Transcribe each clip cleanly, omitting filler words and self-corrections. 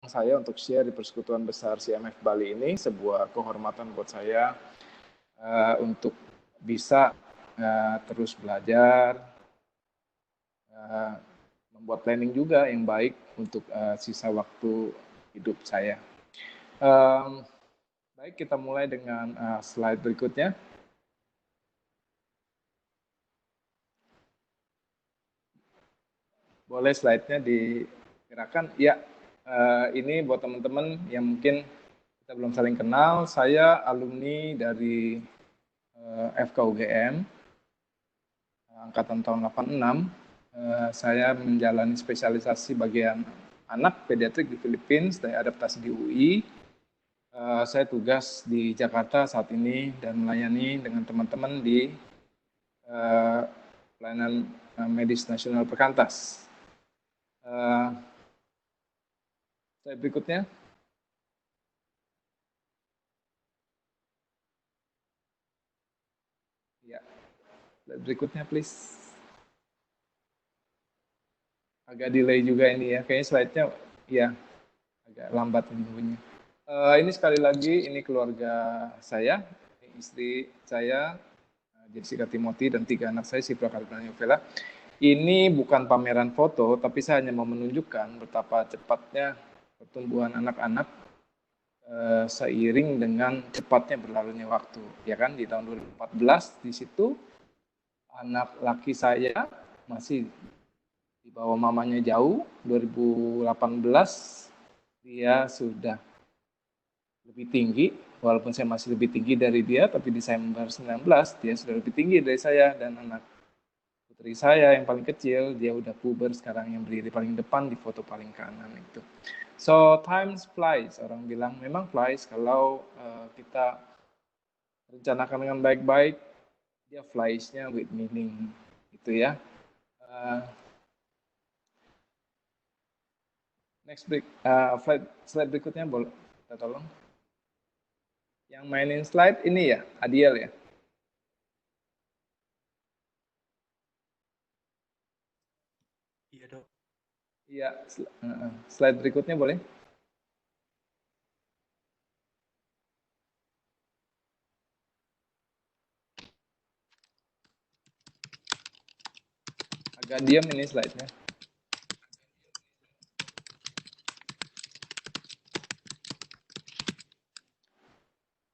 saya untuk share di Persekutuan Besar CMF Bali ini, sebuah kehormatan buat saya untuk bisa terus belajar, membuat planning juga yang baik untuk sisa waktu hidup saya. Baik, kita mulai dengan slide berikutnya. Boleh slide-nya digerakkan? Ya, ini buat teman-teman yang mungkin kita belum saling kenal. Saya alumni dari FKUGM, angkatan tahun 86. Saya menjalani spesialisasi bagian anak pediatrik di Philippines dan adaptasi di UI. Saya tugas di Jakarta saat ini dan melayani dengan teman-teman di pelayanan medis nasional Perkantas. Slide berikutnya. Ya, slide berikutnya please. Agak delay juga ini ya, kayaknya slide-nya ya agak lambat ini bunyinya. Ini sekali lagi, ini keluarga saya, istri saya, Jessica Timothy, dan 3 anak saya, Sipra, Karina, Yovela. Ini bukan pameran foto, tapi saya hanya mau menunjukkan betapa cepatnya pertumbuhan anak-anak seiring dengan cepatnya berlalunya waktu. Ya kan, di tahun 2014 di situ anak laki saya masih di bawah mamanya jauh. 2018 dia sudah lebih tinggi, walaupun saya masih lebih tinggi dari dia, tapi Desember 19 dia sudah lebih tinggi dari saya. Dan anak putri saya yang paling kecil, dia udah puber sekarang, yang berdiri paling depan di foto paling kanan itu. So time flies, orang bilang memang flies kalau kita rencanakan dengan baik-baik, dia flies-nya with meaning gitu ya. Next break, slide berikutnya boleh kita tolong. Yang mainin slide ini ya, Adiel ya. Iya dok. Iya, slide berikutnya boleh. Agak diam ini slide-nya.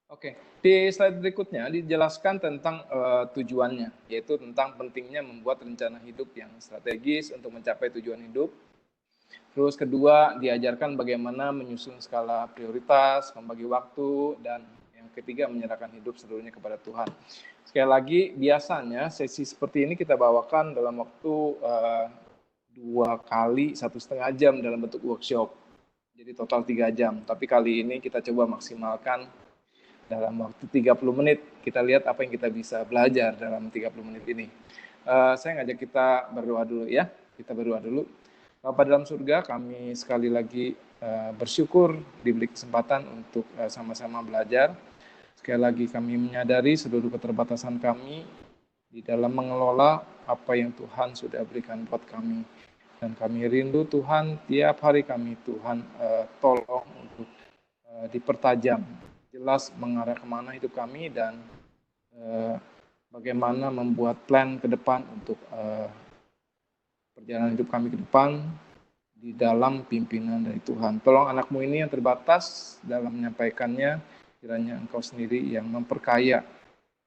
Oke, di slide berikutnya dijelaskan tentang tujuannya, yaitu tentang pentingnya membuat rencana hidup yang strategis untuk mencapai tujuan hidup. Terus kedua, diajarkan bagaimana menyusun skala prioritas, membagi waktu, dan yang ketiga, menyerahkan hidup seluruhnya kepada Tuhan. Sekali lagi, biasanya sesi seperti ini kita bawakan dalam waktu 2 kali 1,5 jam dalam bentuk workshop. Jadi total 3 jam. Tapi kali ini kita coba maksimalkan dalam waktu 30 menit. Kita lihat apa yang kita bisa belajar dalam 30 menit ini. Saya ngajak kita berdoa dulu ya. Kita berdoa dulu. Bapa dalam surga, kami sekali lagi bersyukur diberi kesempatan untuk sama-sama belajar. Sekali lagi kami menyadari seluruh keterbatasan kami di dalam mengelola apa yang Tuhan sudah berikan buat kami. Dan kami rindu Tuhan, tiap hari kami Tuhan tolong untuk dipertajam, jelas mengarah kemana hidup kami, dan bagaimana membuat plan ke depan untuk perjalanan hidup kami ke depan di dalam pimpinan dari Tuhan. Tolong anakmu ini yang terbatas dalam menyampaikannya, kiranya Engkau sendiri yang memperkaya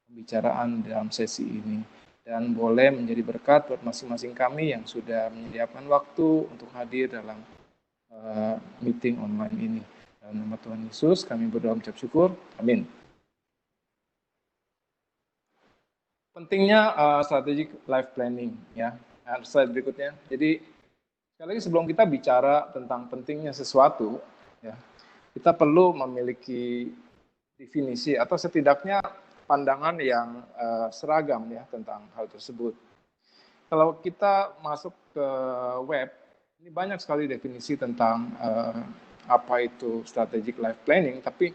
pembicaraan dalam sesi ini. Dan boleh menjadi berkat buat masing-masing kami yang sudah menyediakan waktu untuk hadir dalam meeting online ini. Dalam nama Tuhan Yesus kami berdoa mengucap syukur. Amin. Pentingnya strategic life planning ya. Nah, slide berikutnya. Jadi sekali lagi sebelum kita bicara tentang pentingnya sesuatu ya, kita perlu memiliki definisi atau setidaknya pandangan yang seragam ya tentang hal tersebut. Kalau kita masuk ke web, ini banyak sekali definisi tentang apa itu strategic life planning, tapi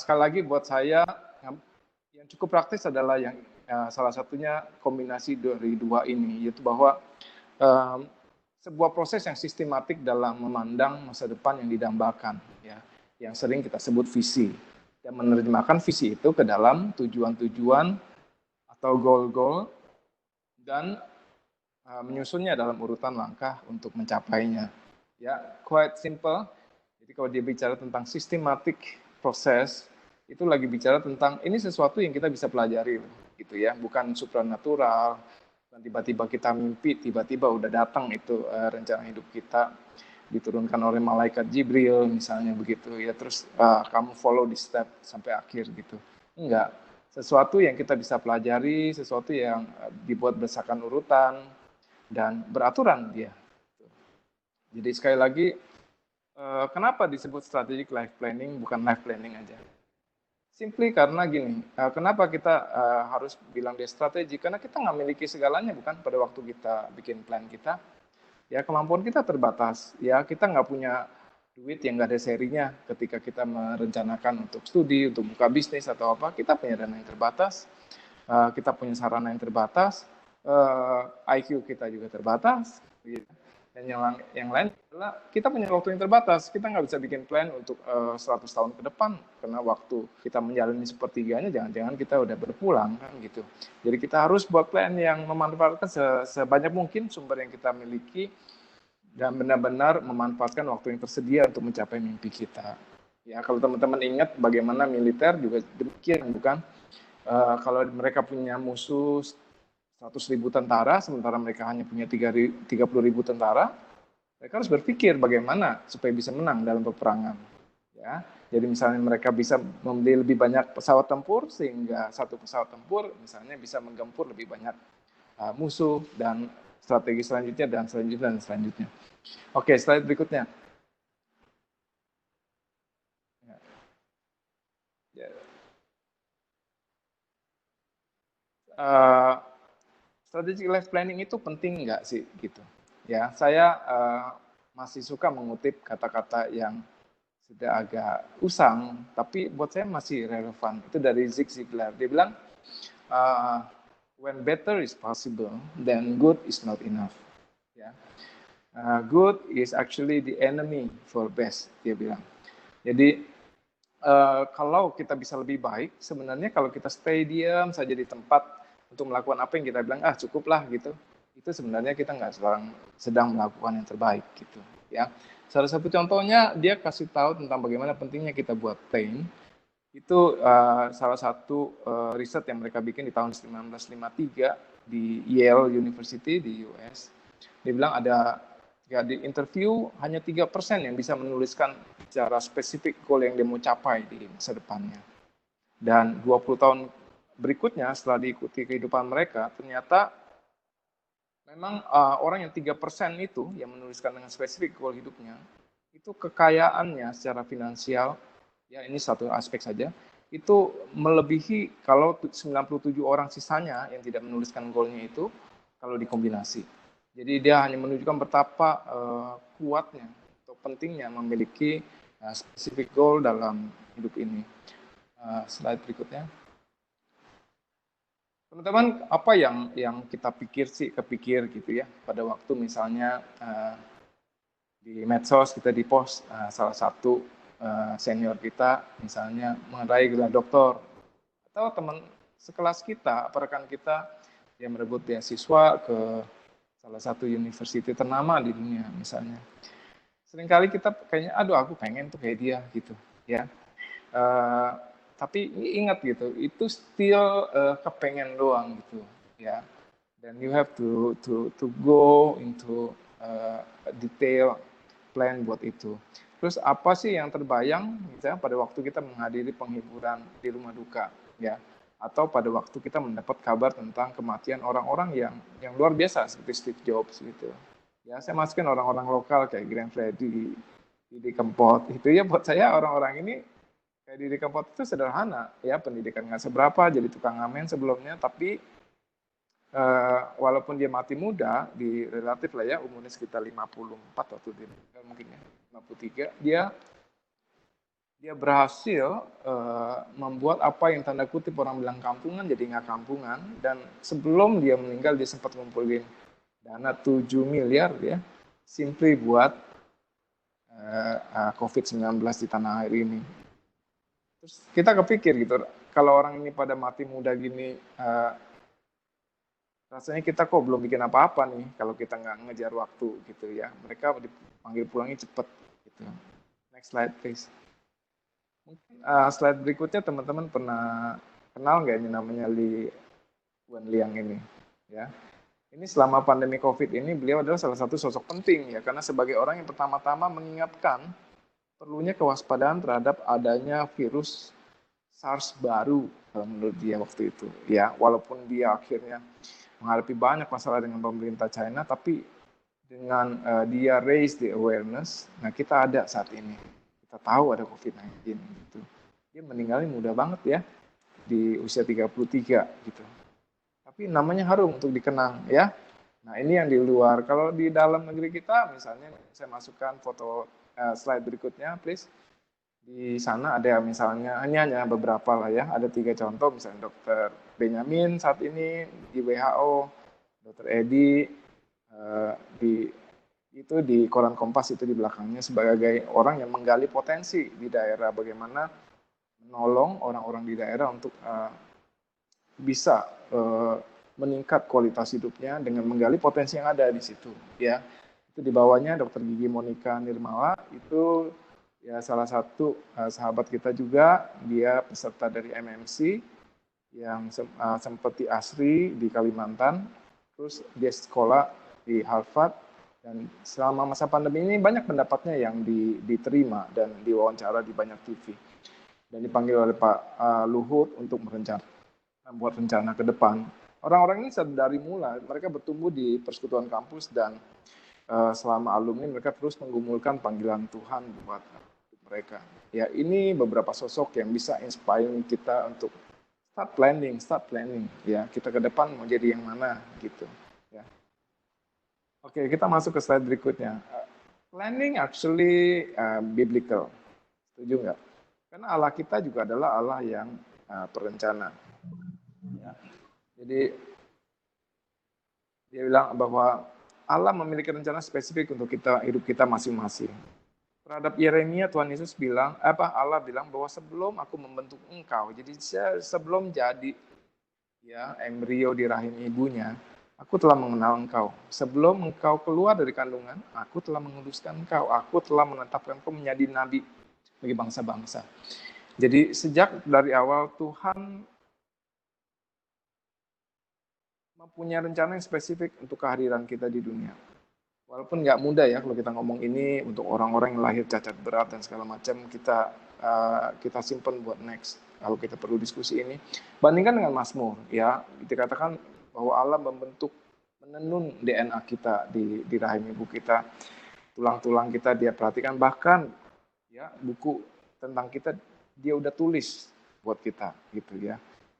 sekali lagi buat saya yang cukup praktis adalah yang salah satunya kombinasi dari dua ini, yaitu bahwa sebuah proses yang sistematik dalam memandang masa depan yang didambakan, ya, yang sering kita sebut visi, dan menerjemahkan visi itu ke dalam tujuan-tujuan atau goal-goal dan menyusunnya dalam urutan langkah untuk mencapainya. Ya, quite simple. Jadi kalau dia bicara tentang systematic proses, itu lagi bicara tentang ini sesuatu yang kita bisa pelajari, gitu ya, bukan supranatural. Tiba-tiba kita mimpi, tiba-tiba udah datang itu rencana hidup kita diturunkan oleh malaikat Jibril misalnya begitu ya, terus kamu follow di step sampai akhir gitu. Enggak, sesuatu yang kita bisa pelajari, sesuatu yang dibuat berdasarkan urutan dan beraturan dia. Jadi sekali lagi, kenapa disebut strategic life planning bukan life planning aja? Simply karena gini, kenapa kita harus bilang dia strategi? Karena kita nggak memiliki segalanya, bukan, pada waktu kita bikin plan kita. Ya, kemampuan kita terbatas. Ya, kita nggak punya duit yang nggak ada serinya ketika kita merencanakan untuk studi, untuk buka bisnis atau apa. Kita punya dana yang terbatas, kita punya sarana yang terbatas, IQ kita juga terbatas. Gitu. Dan yang lain adalah kita punya waktu yang terbatas. Kita nggak bisa bikin plan untuk 100 tahun ke depan karena waktu kita menjalani sepertiganya, jangan-jangan kita udah berpulang kan gitu. Jadi kita harus buat plan yang memanfaatkan sebanyak mungkin sumber yang kita miliki dan benar-benar memanfaatkan waktu yang tersedia untuk mencapai mimpi kita. Ya, kalau teman-teman ingat bagaimana militer juga demikian, bukan? Kalau mereka punya musuh 100.000 tentara, sementara mereka hanya punya 30.000 tentara, mereka harus berpikir bagaimana supaya bisa menang dalam peperangan. Ya, jadi misalnya mereka bisa membeli lebih banyak pesawat tempur, sehingga satu pesawat tempur misalnya bisa menggempur lebih banyak musuh, dan strategi selanjutnya, dan selanjutnya, dan selanjutnya. Oke, slide berikutnya. Strategic life planning itu penting nggak sih gitu? Ya, saya masih suka mengutip kata-kata yang sudah agak usang, tapi buat saya masih relevan. Itu dari Zig Ziglar. Dia bilang, when better is possible, then good is not enough. Ya, good is actually the enemy for best. Dia bilang. Jadi kalau kita bisa lebih baik, sebenarnya kalau kita stay diam saja di tempat untuk melakukan apa yang kita bilang, cukuplah gitu, itu sebenarnya kita nggak sedang melakukan yang terbaik gitu ya. Salah satu contohnya dia kasih tahu tentang bagaimana pentingnya kita buat plan. Itu salah satu riset yang mereka bikin di tahun 1953 di Yale University di US. Dia bilang ada ya, di interview hanya 3% yang bisa menuliskan secara spesifik goal yang dia mau capai di masa depannya. Dan 20 tahun berikutnya setelah diikuti kehidupan mereka, ternyata memang orang yang 3% itu yang menuliskan dengan spesifik goal hidupnya, itu kekayaannya secara finansial, ya ini satu aspek saja, itu melebihi kalau 97 orang sisanya yang tidak menuliskan goalnya itu kalau dikombinasi. Jadi dia hanya menunjukkan betapa kuatnya atau pentingnya memiliki spesifik goal dalam hidup ini. Slide berikutnya. Teman-teman, apa yang kita kepikir gitu ya, pada waktu misalnya di medsos kita di post salah satu senior kita misalnya meraih gelar doktor, atau teman sekelas kita, rekan kita yang merebut beasiswa ke salah satu university ternama di dunia misalnya. Seringkali kita kayaknya, aku pengen tuh kayak dia gitu ya. Tapi ingat gitu, itu still kepengen doang gitu ya. Dan you have to go into detail plan buat itu. Terus apa sih yang terbayang misalnya pada waktu kita menghadiri penghiburan di rumah duka ya, atau pada waktu kita mendapat kabar tentang kematian orang-orang yang luar biasa seperti Steve Jobs gitu. Ya, saya masukin orang-orang lokal kayak Glenn Fredly, Didi Kempot. Itu ya buat saya orang-orang ini kayak Didi Kempot itu sederhana, ya pendidikan nggak seberapa, jadi tukang ngamen sebelumnya, tapi walaupun dia mati muda, di relatif lah ya, umurnya sekitar 54 waktu dia mungkin ya, 53, dia berhasil membuat apa yang tanda kutip orang bilang kampungan jadi nggak kampungan, dan sebelum dia meninggal dia sempat ngumpulin dana 7 miliar ya, simply buat COVID-19 di tanah air ini. Terus kita kepikir gitu, kalau orang ini pada mati muda gini, rasanya kita kok belum bikin apa-apa nih kalau kita nggak ngejar waktu gitu ya. Mereka dipanggil pulangnya cepet gitu. Next slide please. Mungkin slide berikutnya teman-teman pernah kenal nggak ini namanya Li Wenliang ini ya. Ini selama pandemi COVID ini beliau adalah salah satu sosok penting ya, karena sebagai orang yang pertama-tama mengingatkan perlunya kewaspadaan terhadap adanya virus SARS baru menurut dia waktu itu ya. Walaupun dia akhirnya menghadapi banyak masalah dengan pemerintah China, tapi dengan dia raise the awareness, nah kita ada saat ini. Kita tahu ada COVID-19 gitu. Dia meninggalnya muda banget ya, di usia 33 gitu. Tapi namanya harum untuk dikenang ya. Nah ini yang di luar. Kalau di dalam negeri kita, misalnya saya masukkan foto slide berikutnya, please. Di sana ada misalnya hanya beberapa lah ya. Ada 3 contoh, misalnya Dr. Benjamin saat ini di WHO, Dr. Edi di koran Kompas itu di belakangnya sebagai orang yang menggali potensi di daerah, bagaimana menolong orang-orang di daerah untuk bisa meningkat kualitas hidupnya dengan menggali potensi yang ada di situ ya. Itu di bawahnya Dr. Gigi Monica Nirmala, itu ya salah satu sahabat kita juga, dia peserta dari MMC yang sempat di ASRI di Kalimantan, terus dia sekolah di Harvard, dan selama masa pandemi ini banyak pendapatnya yang diterima dan diwawancara di banyak TV, dan dipanggil oleh Pak Luhut untuk membuat rencana ke depan. Orang-orang ini dari mula, mereka bertumbuh di persekutuan kampus, dan selama alumni mereka terus menggumulkan panggilan Tuhan buat mereka. Ya, ini beberapa sosok yang bisa inspire kita untuk start planning. Ya, kita ke depan mau jadi yang mana gitu. Ya. Oke, kita masuk ke slide berikutnya. Planning actually biblical. Setuju nggak? Karena Allah kita juga adalah Allah yang perencana. Ya. Jadi dia bilang bahwa Allah memiliki rencana spesifik untuk hidup kita masing-masing. Terhadap Yeremia, Tuhan Yesus bilang, Allah bilang bahwa sebelum aku membentuk engkau, jadi sebelum jadi ya embrio di rahim ibunya, aku telah mengenal engkau. Sebelum engkau keluar dari kandungan, aku telah menguduskan engkau. Aku telah menetapkan engkau menjadi nabi bagi bangsa-bangsa. Jadi sejak dari awal Tuhan mempunyai rencana yang spesifik untuk kehadiran kita di dunia. Walaupun nggak mudah ya kalau kita ngomong ini untuk orang-orang yang lahir cacat berat dan segala macam, kita simpen buat next kalau kita perlu diskusi ini. Bandingkan dengan Mazmur ya, dikatakan bahwa Allah menenun DNA kita di rahim ibu kita, tulang-tulang kita dia perhatikan, bahkan ya buku tentang kita dia udah tulis buat kita gitu ya.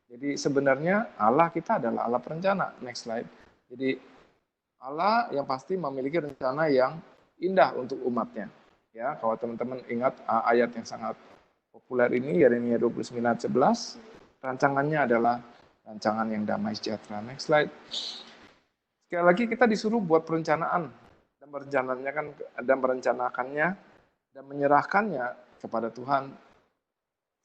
Jadi sebenarnya Allah kita adalah Allah perencana. Next slide. Jadi Allah yang pasti memiliki rencana yang indah untuk umatnya. Ya, kalau teman-teman ingat ayat yang sangat populer ini, Yeremia 29:11, rancangannya adalah rancangan yang damai sejahtera. Next slide. Sekali lagi kita disuruh buat perencanaan dan merencanakannya dan menyerahkannya kepada Tuhan.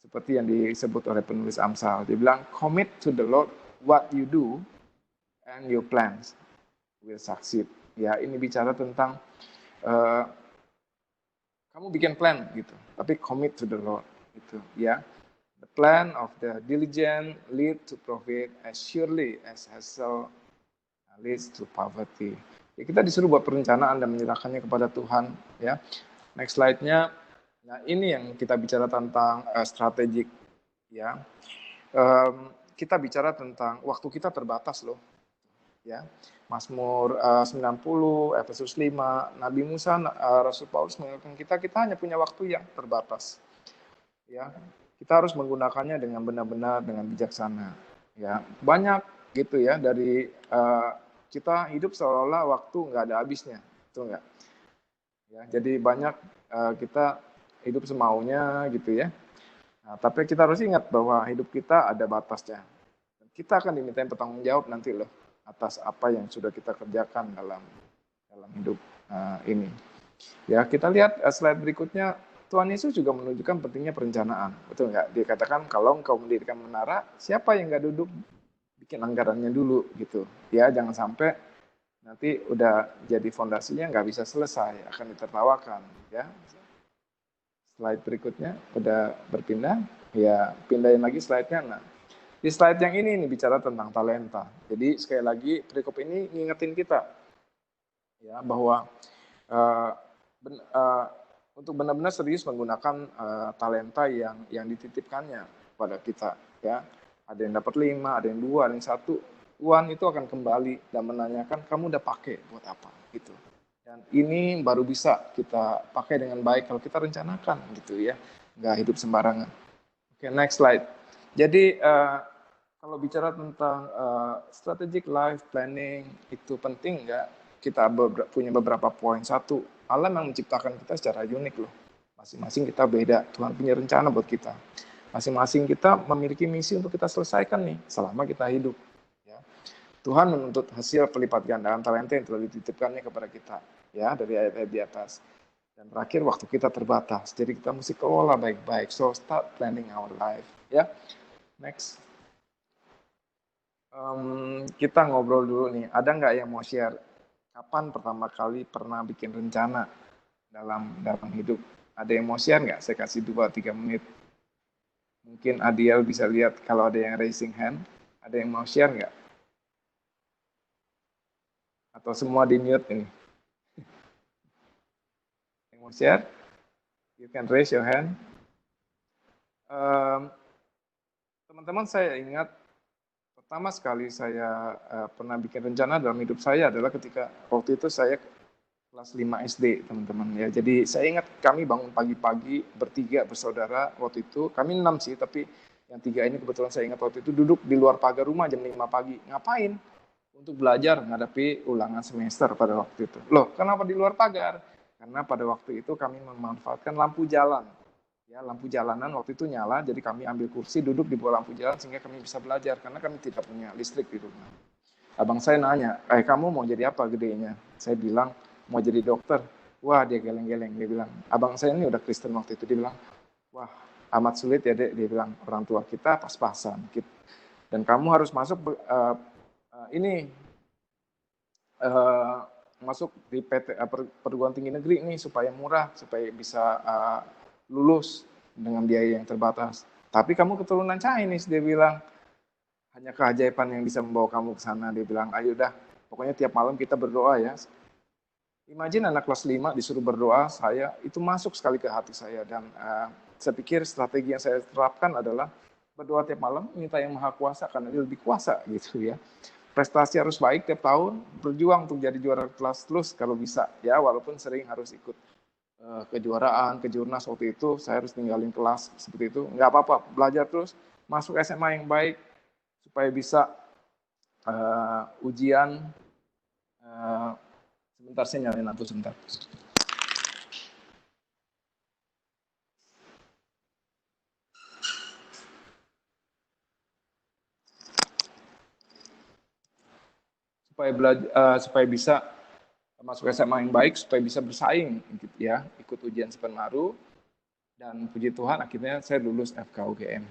Seperti yang disebut oleh penulis Amsal, dia bilang, commit to the Lord what you do and your plans will succeed. Ya, ini bicara tentang kamu bikin plan gitu, tapi commit to the Lord gitu ya. The plan of the diligent lead to profit as surely as hassle leads to poverty. Ya, kita disuruh buat perencanaan dan menyerahkannya kepada Tuhan ya. Next slide-nya. Nah, ini yang kita bicara tentang strategik ya. Kita bicara tentang waktu kita terbatas loh. Ya. Mazmur 90, Efesus 5, Nabi Musa, Rasul Paulus mengingatkan kita hanya punya waktu yang terbatas. Ya. Kita harus menggunakannya dengan benar-benar dengan bijaksana. Ya. Banyak gitu ya dari kita hidup seolah-olah waktu nggak ada habisnya. Betul nggak? Ya, jadi banyak kita hidup semaunya gitu ya. Nah, tapi kita harus ingat bahwa hidup kita ada batasnya. Kita akan dimintain bertanggung jawab nanti loh atas apa yang sudah kita kerjakan dalam hidup. ini. Ya, kita lihat slide berikutnya. Tuhan Yesus juga menunjukkan pentingnya perencanaan. Betul nggak? Dia katakan kalau engkau mendirikan menara, siapa yang nggak duduk bikin anggarannya dulu gitu. Ya, jangan sampai nanti udah jadi fondasinya nggak bisa selesai, akan ditertawakan. Ya, slide berikutnya udah berpindah. Ya, pindahin lagi slide-nya. Nah, di slide yang ini bicara tentang talenta. Jadi sekali lagi perikop ini ngingetin kita ya bahwa uh, untuk benar-benar serius menggunakan talenta yang dititipkannya pada kita ya. Ada yang dapat 5, ada yang 2, ada yang 1. Tuhan itu akan kembali dan menanyakan kamu udah pakai buat apa gitu. Dan ini baru bisa kita pakai dengan baik kalau kita rencanakan gitu ya. Nggak hidup sembarangan. Oke, next slide. Jadi kalau bicara tentang strategic life planning itu penting nggak? Kita punya beberapa poin. Satu, Allah yang menciptakan kita secara unik loh. Masing-masing kita beda. Tuhan punya rencana buat kita. Masing-masing kita memiliki misi untuk kita selesaikan nih selama kita hidup. Ya. Tuhan menuntut hasil pelipat gandaan talenta yang telah dititipkannya kepada kita. Ya, dari ayat-ayat di atas. Dan terakhir waktu kita terbatas. Jadi kita mesti kelola baik-baik. So start planning our life. Ya, next. Kita ngobrol dulu nih. Ada nggak yang mau share? Kapan pertama kali pernah bikin rencana dalam hidup? Ada yang mau share nggak? Saya kasih 2-3 menit. Mungkin Adiel bisa lihat kalau ada yang raising hand. Ada yang mau share nggak? Atau semua di mute ini? Yang mau share? You can raise your hand. Teman-teman, saya ingat pertama sekali saya pernah bikin rencana dalam hidup saya adalah ketika waktu itu saya kelas 5 SD, teman-teman ya. Jadi saya ingat kami bangun pagi-pagi bertiga bersaudara waktu itu. Kami 6 sih, tapi yang 3 ini kebetulan saya ingat waktu itu duduk di luar pagar rumah jam 5 pagi. Ngapain? Untuk belajar menghadapi ulangan semester pada waktu itu. Loh, kenapa di luar pagar? Karena pada waktu itu kami memanfaatkan lampu jalan. Ya, lampu jalanan waktu itu nyala, jadi kami ambil kursi duduk di bawah lampu jalan sehingga kami bisa belajar karena kami tidak punya listrik di rumah. Abang saya nanya, kamu mau jadi apa gedenya? Saya bilang mau jadi dokter. Wah, dia geleng-geleng, dia bilang. Abang saya ini udah Kristen waktu itu, dia bilang, wah amat sulit ya dek, dia bilang, orang tua kita pas-pasan. Dan kamu harus masuk masuk di PT perguruan tinggi negeri nih supaya murah, supaya bisa lulus dengan biaya yang terbatas. Tapi kamu keturunan Chinese, dia bilang. Hanya keajaiban yang bisa membawa kamu ke sana. Dia bilang, ayo dah, pokoknya tiap malam kita berdoa ya. Imagine anak kelas 5 disuruh berdoa, saya itu masuk sekali ke hati saya. Dan saya pikir strategi yang saya terapkan adalah berdoa tiap malam, minta yang maha kuasa karena dia lebih kuasa gitu ya. Prestasi harus baik tiap tahun, berjuang untuk jadi juara kelas terus kalau bisa ya, walaupun sering harus ikut kejuaraan, kejurnas waktu itu, saya harus tinggalin kelas seperti itu. Nggak apa-apa, belajar terus, masuk SMA yang baik, supaya bisa ujian. Sebentar, saya nyalain lampu sebentar. Supaya bisa masuk SMA yang baik, supaya bisa bersaing gitu ya, ikut ujian Sepenmaru, dan puji Tuhan akhirnya saya lulus FKUGM.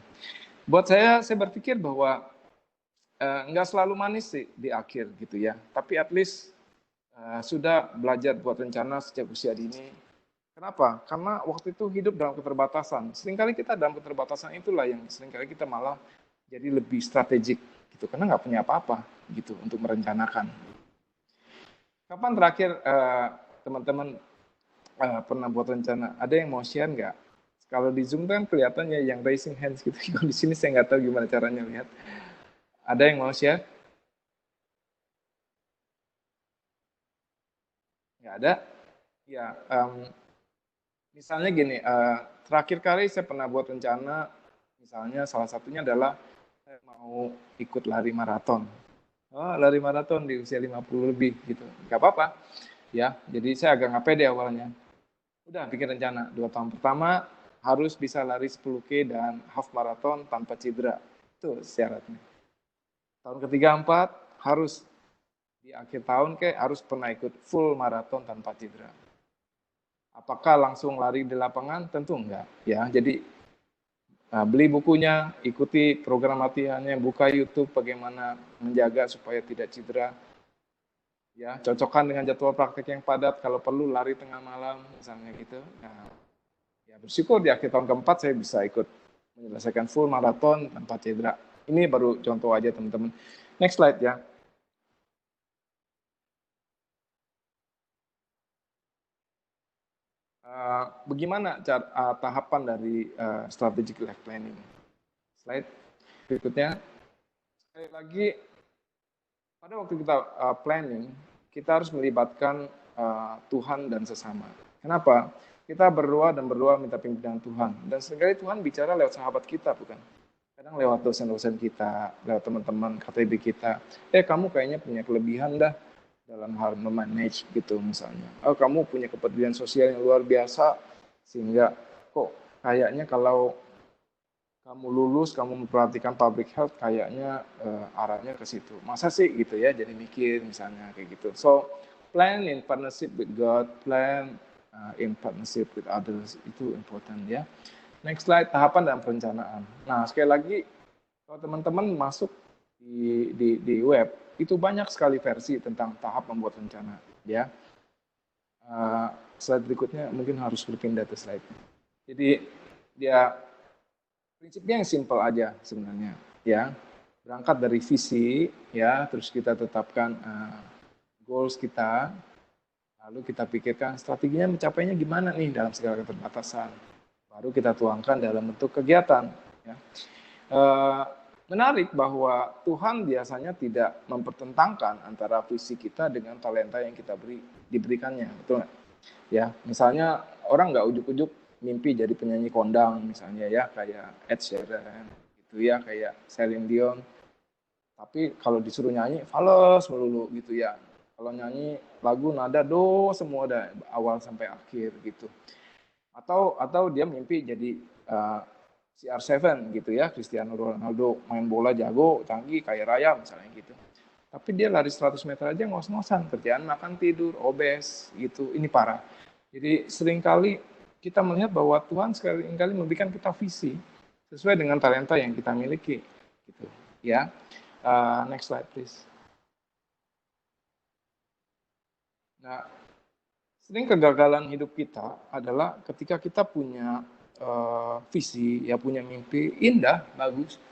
Buat saya berpikir bahwa nggak selalu manis sih di akhir gitu ya, tapi at least sudah belajar buat rencana sejak usia dini. Kenapa? Karena waktu itu hidup dalam keterbatasan. Seringkali kita dalam keterbatasan itulah yang seringkali kita malah jadi lebih strategik gitu, karena nggak punya apa-apa gitu untuk merencanakan. Kapan terakhir teman-teman pernah buat rencana? Ada yang mau share nggak? Kalau di Zoom kan kelihatannya yang raising hands gitu. Kalau di sini saya nggak tahu gimana caranya lihat. Ada yang mau share? Nggak ada? Ya, misalnya gini, terakhir kali saya pernah buat rencana, misalnya salah satunya adalah saya mau ikut lari maraton. Oh, lari maraton di usia 50 lebih gitu. Nggak apa-apa. Ya, jadi saya agak nggak pede awalnya. Udah bikin rencana, 2 tahun pertama harus bisa lari 10K dan half marathon tanpa cedera. Itu syaratnya. Tahun ketiga 4 harus di akhir tahun harus pernah ikut full maraton tanpa cedera. Apakah langsung lari di lapangan? Tentu enggak. Ya, jadi beli bukunya, ikuti program latihannya, buka YouTube bagaimana menjaga supaya tidak cedera. Ya, cocokkan dengan jadwal praktek yang padat. Kalau perlu lari tengah malam, misalnya gitu. Nah, ya bersyukur di akhir tahun keempat saya bisa ikut menyelesaikan full maraton tanpa cedera. Ini baru contoh aja teman-teman. Next slide ya. Bagaimana tahapan dari strategic life planning? Slide berikutnya. Sekali lagi, pada waktu kita planning, kita harus melibatkan Tuhan dan sesama. Kenapa? Kita berdoa minta pimpinan Tuhan. Dan seringkali Tuhan bicara lewat sahabat kita, bukan? Kadang lewat dosen-dosen kita, lewat teman-teman KTB kita. Kamu kayaknya punya kelebihan dah dalam hal memanage gitu misalnya. Kamu punya kepedulian sosial yang luar biasa, sehingga kok kayaknya kalau kamu lulus, kamu memperhatikan public health, kayaknya arahnya ke situ. Masa sih gitu ya, jadi mikir misalnya kayak gitu. So, plan in partnership with God, plan in partnership with others, itu important ya. Next slide, tahapan dan perencanaan. Nah, sekali lagi, kalau teman-teman masuk di web, itu banyak sekali versi tentang tahap membuat rencana. Ya, slide berikutnya mungkin harus berpindah ke slide. Jadi, dia prinsipnya yang simple aja sebenarnya, ya. Berangkat dari visi, ya, terus kita tetapkan goals kita, lalu kita pikirkan strateginya mencapainya gimana nih dalam segala keterbatasan. Baru kita tuangkan dalam bentuk kegiatan. Ya. Menarik bahwa Tuhan biasanya tidak mempertentangkan antara visi kita dengan talenta yang kita diberikannya, betul nggak? Ya, misalnya orang nggak ujuk-ujuk mimpi jadi penyanyi kondang misalnya ya, kayak Ed Sheeran gitu ya, kayak Celine Dion. Tapi kalau disuruh nyanyi fals melulu gitu ya. Kalau nyanyi lagu nada do semua dari awal sampai akhir gitu. Atau dia mimpi jadi CR7 gitu ya, Cristiano Ronaldo main bola jago, canggih kayak Raya misalnya gitu. Tapi dia lari 100 meter aja ngos-ngosan, kerjaan makan tidur, obes gitu. Ini parah. Jadi seringkali kita melihat bahwa Tuhan seringkali memberikan kita visi sesuai dengan talenta yang kita miliki, gitu. Ya, next slide please. Nah, sering kegagalan hidup kita adalah ketika kita punya visi, ya punya mimpi indah, bagus,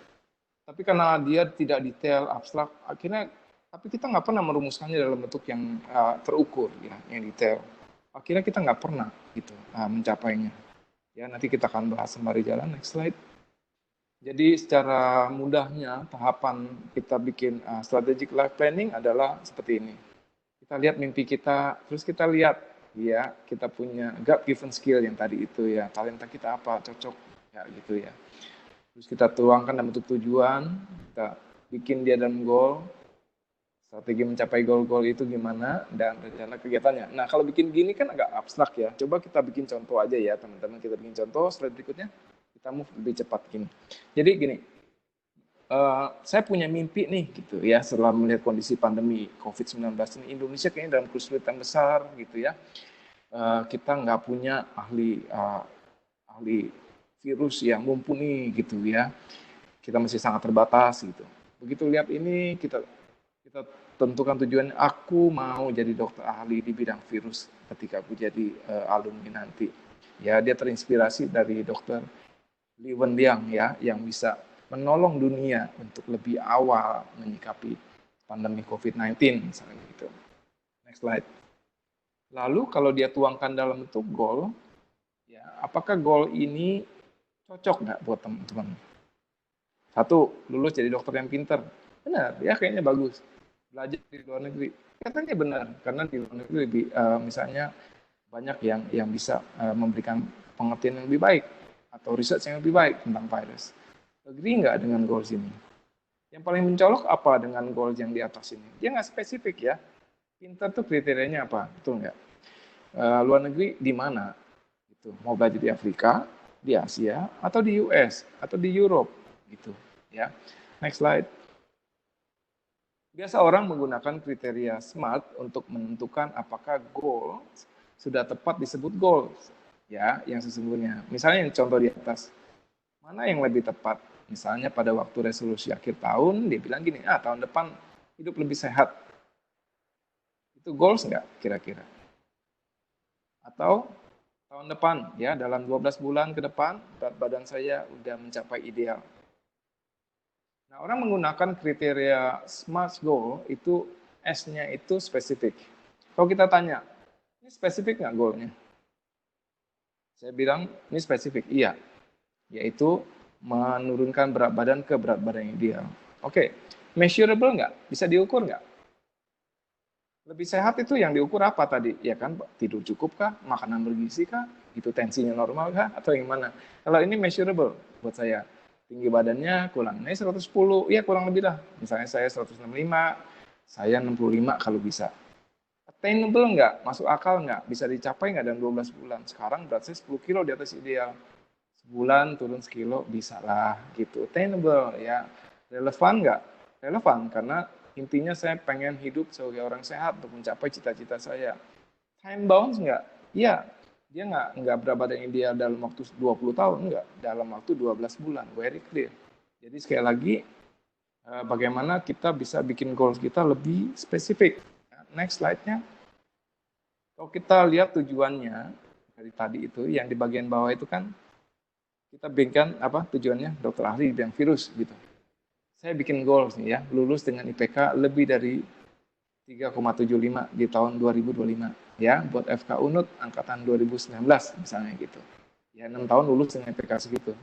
tapi karena dia tidak detail, abstrak, akhirnya tapi kita nggak pernah merumuskannya dalam bentuk yang terukur, ya, yang detail. Akhirnya kita nggak pernah gitu mencapainya. Ya, nanti kita akan bahas sembari jalan. Next slide. Jadi secara mudahnya tahapan kita bikin strategic life planning adalah seperti ini. Kita lihat mimpi kita, terus kita lihat ya kita punya God given skill yang tadi itu ya, talenta kita apa, cocok ya gitu ya. Terus kita tuangkan dalam bentuk tujuan, kita bikin dia dalam goal, strategi mencapai goal-goal itu gimana, dan rencana kegiatannya. Nah, kalau bikin gini kan agak abstrak ya. Coba kita bikin contoh aja ya, teman-teman. Kita bikin contoh, slide berikutnya. Kita move lebih cepat gini. Jadi gini, saya punya mimpi nih, gitu ya, setelah melihat kondisi pandemi COVID-19 ini. Indonesia kayaknya dalam kesulitan besar, gitu ya. Kita nggak punya ahli virus yang mumpuni, gitu ya. Kita masih sangat terbatas, gitu. Begitu lihat ini, kita tentukan tujuan, aku mau jadi dokter ahli di bidang virus ketika aku jadi alumni nanti. Ya, dia terinspirasi dari dokter Li Wenliang ya, yang bisa menolong dunia untuk lebih awal menyikapi pandemi COVID-19 misalnya gitu. Next slide. Lalu kalau dia tuangkan dalam bentuk goal, ya, apakah goal ini cocok nggak buat teman-teman? Satu, lulus jadi dokter yang pinter. Benar, ya kayaknya bagus. Belajar di luar negeri, katanya benar, karena di luar negeri lebih misalnya banyak yang bisa memberikan pengertian yang lebih baik atau riset yang lebih baik tentang virus. Agree nggak dengan goals ini? Yang paling mencolok apa dengan goals yang di atas ini? Dia nggak spesifik ya. Pinter tuh kriterianya apa? Betul nggak? Luar negeri di mana? Gitu. Mau belajar di Afrika, di Asia, atau di US, atau di Europe, gitu. Ya. Next slide. Biasa orang menggunakan kriteria SMART untuk menentukan apakah goal sudah tepat disebut goals, ya, yang sesungguhnya. Misalnya yang contoh di atas, mana yang lebih tepat? Misalnya pada waktu resolusi akhir tahun, dia bilang gini, tahun depan hidup lebih sehat. Itu goals nggak kira-kira? Atau tahun depan, ya, dalam 12 bulan ke depan, berat badan saya udah mencapai ideal. Nah, orang menggunakan kriteria SMART goal itu S-nya itu spesifik. Kalau kita tanya, ini spesifik nggak goalnya? Saya bilang, ini spesifik, iya. Yaitu menurunkan berat badan ke berat badan yang ideal. Oke, measurable nggak? Bisa diukur nggak? Lebih sehat itu yang diukur apa tadi? Ya kan, tidur cukup kah? Makanan bergizi kah? Itu tensinya normal kah? Atau yang mana? Kalau ini measurable buat saya. Tinggi badannya kurang. Ini 110, ya kurang lebih lah. Misalnya saya 165, saya 65 kalau bisa. Attainable nggak? Masuk akal nggak? Bisa dicapai nggak dalam 12 bulan? Sekarang berat saya 10 kilo di atas ideal. Sebulan turun sekilo, bisa lah gitu. Attainable, ya. Relevan nggak? Relevan, karena intinya saya pengen hidup sebagai orang sehat untuk mencapai cita-cita saya. Time bound nggak? Iya, dia nggak berat badan ideal dalam waktu 20 tahun, nggak. Dalam waktu 12 bulan, very clear. Jadi sekali lagi, bagaimana kita bisa bikin goals kita lebih spesifik. Next slide-nya. Kalau kita lihat tujuannya, dari tadi itu, yang di bagian bawah itu kan, kita bikin apa tujuannya, dokter ahli bidang virus gitu. Saya bikin goals nih ya, lulus dengan IPK lebih dari 3,75 di tahun 2025 ya, buat FK Unut angkatan 2019 misalnya gitu. Ya 6 tahun lulus dengan IPK segitu.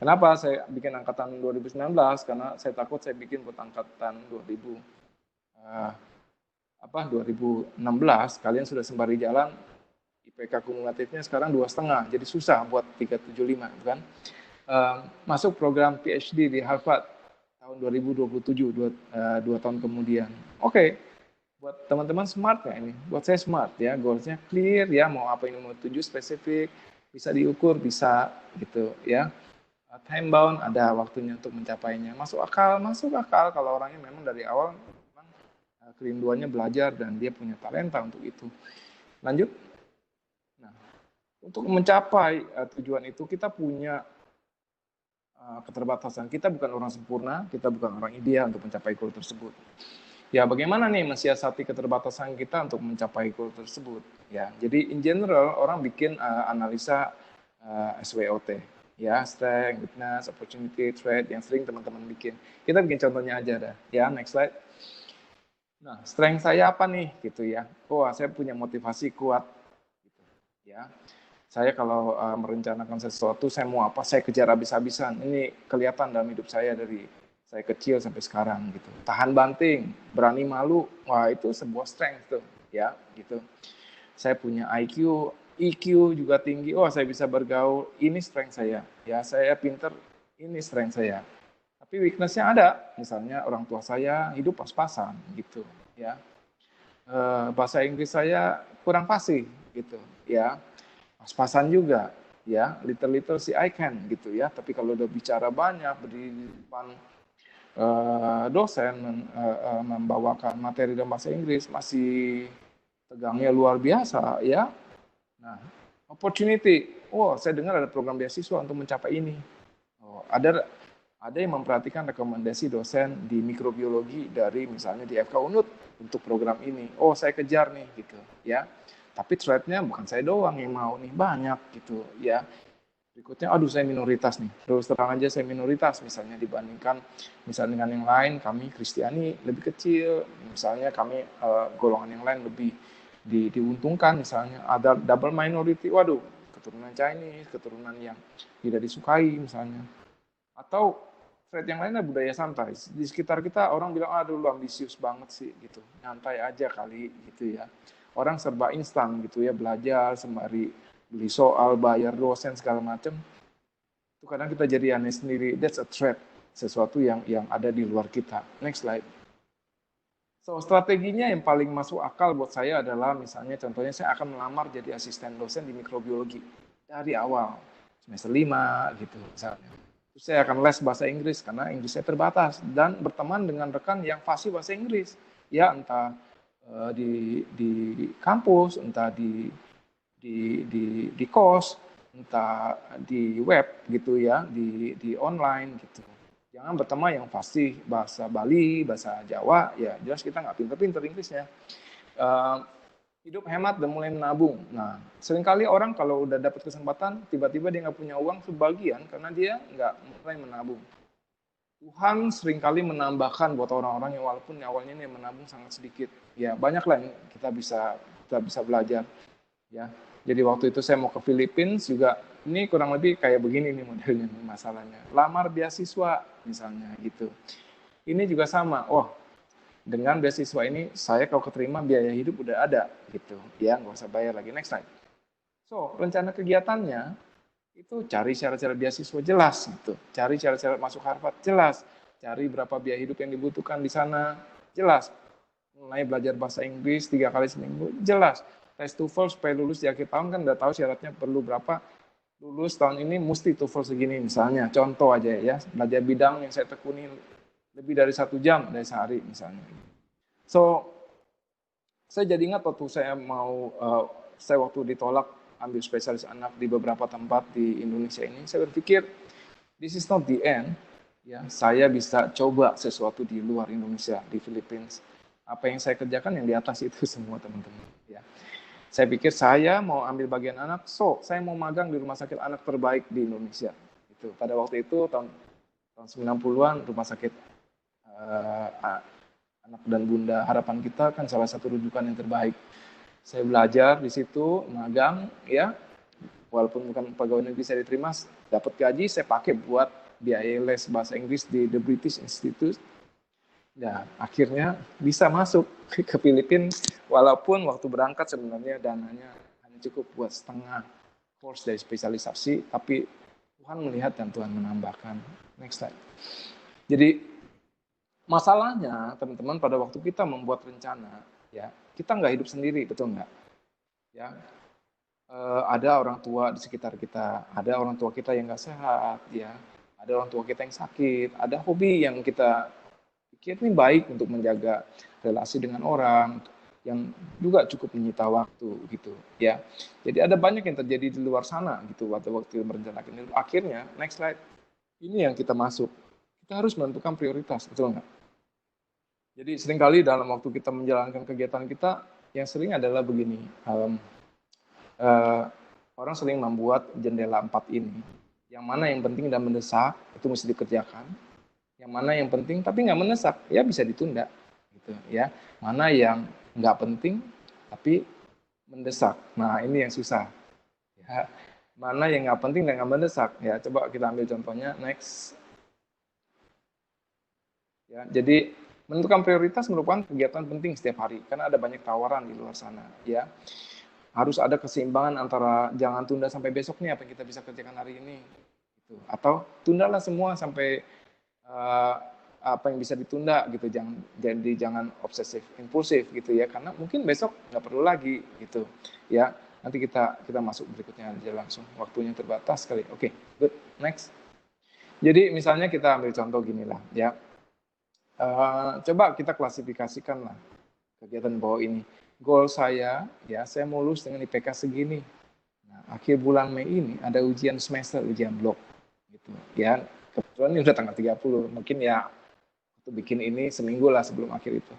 Kenapa saya bikin angkatan 2019? Karena saya takut saya bikin buat angkatan 2016 kalian sudah sembari jalan, IPK kumulatifnya sekarang 2,5, jadi susah buat 375 kan. Masuk program PhD di Harvard tahun 2027, 2 tahun kemudian. Oke, buat teman-teman smart nggak ini? Buat saya smart ya, goalsnya clear ya, mau apa ini mau tuju spesifik, bisa diukur, bisa gitu ya. Time bound, ada waktunya untuk mencapainya. Masuk akal kalau orangnya memang dari awal memang kerinduannya belajar dan dia punya talenta untuk itu. Lanjut. Nah, untuk mencapai tujuan itu kita punya keterbatasan. Kita bukan orang sempurna, kita bukan orang ideal untuk mencapai goal tersebut. Ya, bagaimana nih mensiasati keterbatasan kita untuk mencapai goal tersebut? Ya, jadi in general orang bikin analisa SWOT, ya, strength, weakness, opportunity, threat yang sering teman-teman bikin. Kita bikin contohnya aja dah. Ya, next slide. Nah, strength saya apa nih, gitu ya? Saya punya motivasi kuat, gitu. Ya. Saya kalau merencanakan sesuatu, saya mau apa, saya kejar habis-habisan. Ini kelihatan dalam hidup saya dari saya kecil sampai sekarang gitu. Tahan banting, berani malu, wah itu sebuah strength tuh, ya gitu. Saya punya IQ, EQ juga tinggi, saya bisa bergaul, ini strength saya. Ya, saya pinter, ini strength saya. Tapi weakness-nya ada, misalnya orang tua saya hidup pas-pasan gitu, ya. Bahasa Inggris saya kurang fasih gitu, ya. Pas-pasan juga, ya, little see I can gitu ya. Tapi kalau udah bicara banyak berdiri di depan dosen membawakan materi dalam bahasa Inggris masih tegangnya luar biasa ya. Nah, opportunity, saya dengar ada program beasiswa untuk mencapai ini. Ada yang memperhatikan rekomendasi dosen di mikrobiologi dari misalnya di FK Unut untuk program ini. Saya kejar nih gitu ya. Tapi threat-nya bukan saya doang yang mau nih, banyak gitu ya. Berikutnya, saya minoritas nih. Terus terang aja saya minoritas misalnya dibandingkan misalnya dengan yang lain, kami Kristiani lebih kecil, misalnya kami golongan yang lain lebih diuntungkan, misalnya ada double minority, keturunan Chinese, keturunan yang tidak disukai misalnya. Atau threat yang lainnya budaya santai. Di sekitar kita orang bilang, lu ambisius banget sih gitu. Nyantai aja kali gitu ya. Orang serba instan gitu ya, belajar sembari beli soal, bayar dosen segala macam. Itu kadang kita jadi aneh sendiri. That's a threat, sesuatu yang ada di luar kita. Next slide. So, strateginya yang paling masuk akal buat saya adalah misalnya contohnya saya akan melamar jadi asisten dosen di mikrobiologi dari awal semester 5 gitu misalnya. Terus saya akan les bahasa Inggris karena Inggris saya terbatas dan berteman dengan rekan yang fasih bahasa Inggris. Ya entah di kampus, entah di kos, entah di web gitu ya, di online gitu. Jangan berteman yang fasih bahasa Bali, bahasa Jawa, ya jelas kita nggak pinter-pinter Inggrisnya. Hidup hemat dan mulai menabung. Nah, seringkali orang kalau udah dapat kesempatan, tiba-tiba dia nggak punya uang sebagian karena dia nggak mulai menabung. Tuhan seringkali menambahkan buat orang-orang yang walaupun awalnya ini menabung sangat sedikit. Ya, banyaklah yang kita bisa belajar. Ya, jadi waktu itu saya mau ke Filipina juga, ini kurang lebih kayak begini nih modelnya nih masalahnya. Lamar beasiswa misalnya gitu. Ini juga sama. Oh, dengan beasiswa ini saya kalau keterima biaya hidup udah ada gitu. Ya, nggak usah bayar lagi. Next slide. So, rencana kegiatannya itu cari cara-cara beasiswa jelas gitu. Cari cara-cara masuk Harvard jelas. Cari berapa biaya hidup yang dibutuhkan di sana jelas. Mulai belajar bahasa Inggris 3 kali seminggu jelas. Tes TOEFL supaya lulus di akhir tahun kan udah tahu syaratnya perlu berapa. Lulus tahun ini mesti TOEFL segini misalnya. Contoh aja ya, belajar bidang yang saya tekuni lebih dari 1 jam dari sehari misalnya. So, saya jadi ingat waktu saya waktu ditolak ambil spesialis anak di beberapa tempat di Indonesia ini, saya berpikir this is not the end. Ya, saya bisa coba sesuatu di luar Indonesia, di Filipina. Apa yang saya kerjakan yang di atas itu semua teman-teman. Ya, saya pikir saya mau ambil bagian anak, saya mau magang di rumah sakit anak terbaik di Indonesia. Itu pada waktu itu tahun 90-an rumah sakit anak dan bunda harapan kita kan salah satu rujukan yang terbaik. Saya belajar di situ, magang, ya, walaupun bukan pegawai negeri saya diterima, dapat gaji saya pakai buat biaya les bahasa Inggris di The British Institute. Ya, akhirnya bisa masuk ke Filipina, walaupun waktu berangkat sebenarnya dananya hanya cukup buat setengah course dari spesialisasi, tapi Tuhan melihat dan Tuhan menambahkan. Next slide. Jadi masalahnya teman-teman pada waktu kita membuat rencana, ya kita nggak hidup sendiri, betul nggak? Ya, ada orang tua di sekitar kita, ada orang tua kita yang nggak sehat, ya, ada orang tua kita yang sakit, ada hobi yang kita pikir ini baik untuk menjaga relasi dengan orang, yang juga cukup menyita waktu gitu, ya. Jadi ada banyak yang terjadi di luar sana gitu waktu merencanakan itu. Akhirnya, next slide, ini yang kita masuk. Kita harus menentukan prioritas, betul nggak? Jadi seringkali dalam waktu kita menjalankan kegiatan kita, yang sering adalah begini, orang sering membuat jendela 4 ini. Yang mana yang penting dan mendesak, itu mesti dikerjakan. Yang mana yang penting tapi nggak mendesak, ya bisa ditunda. Gitu, ya. Mana yang nggak penting tapi mendesak. Nah ini yang susah. Ya. Mana yang nggak penting dan nggak mendesak. Ya, coba kita ambil contohnya, next. Ya, jadi menentukan prioritas merupakan kegiatan penting setiap hari karena ada banyak tawaran di luar sana, ya. Harus ada keseimbangan antara jangan tunda sampai besok nih apa yang kita bisa kerjakan hari ini gitu. Atau tundalah semua sampai apa yang bisa ditunda gitu, jangan obsesif impulsif gitu ya, karena mungkin besok nggak perlu lagi gitu ya. Nanti kita masuk berikutnya aja langsung, waktunya terbatas sekali. Oke, good, next. Jadi misalnya kita ambil contoh gini lah ya. Coba kita klasifikasikan lah kegiatan bawah ini. Goal saya, ya saya mau lulus dengan IPK segini. Nah, akhir bulan Mei ini ada ujian semester, ujian blok. Gitu. Ya, kebetulan ini udah tanggal 30, mungkin ya untuk bikin ini seminggu lah sebelum akhir itu.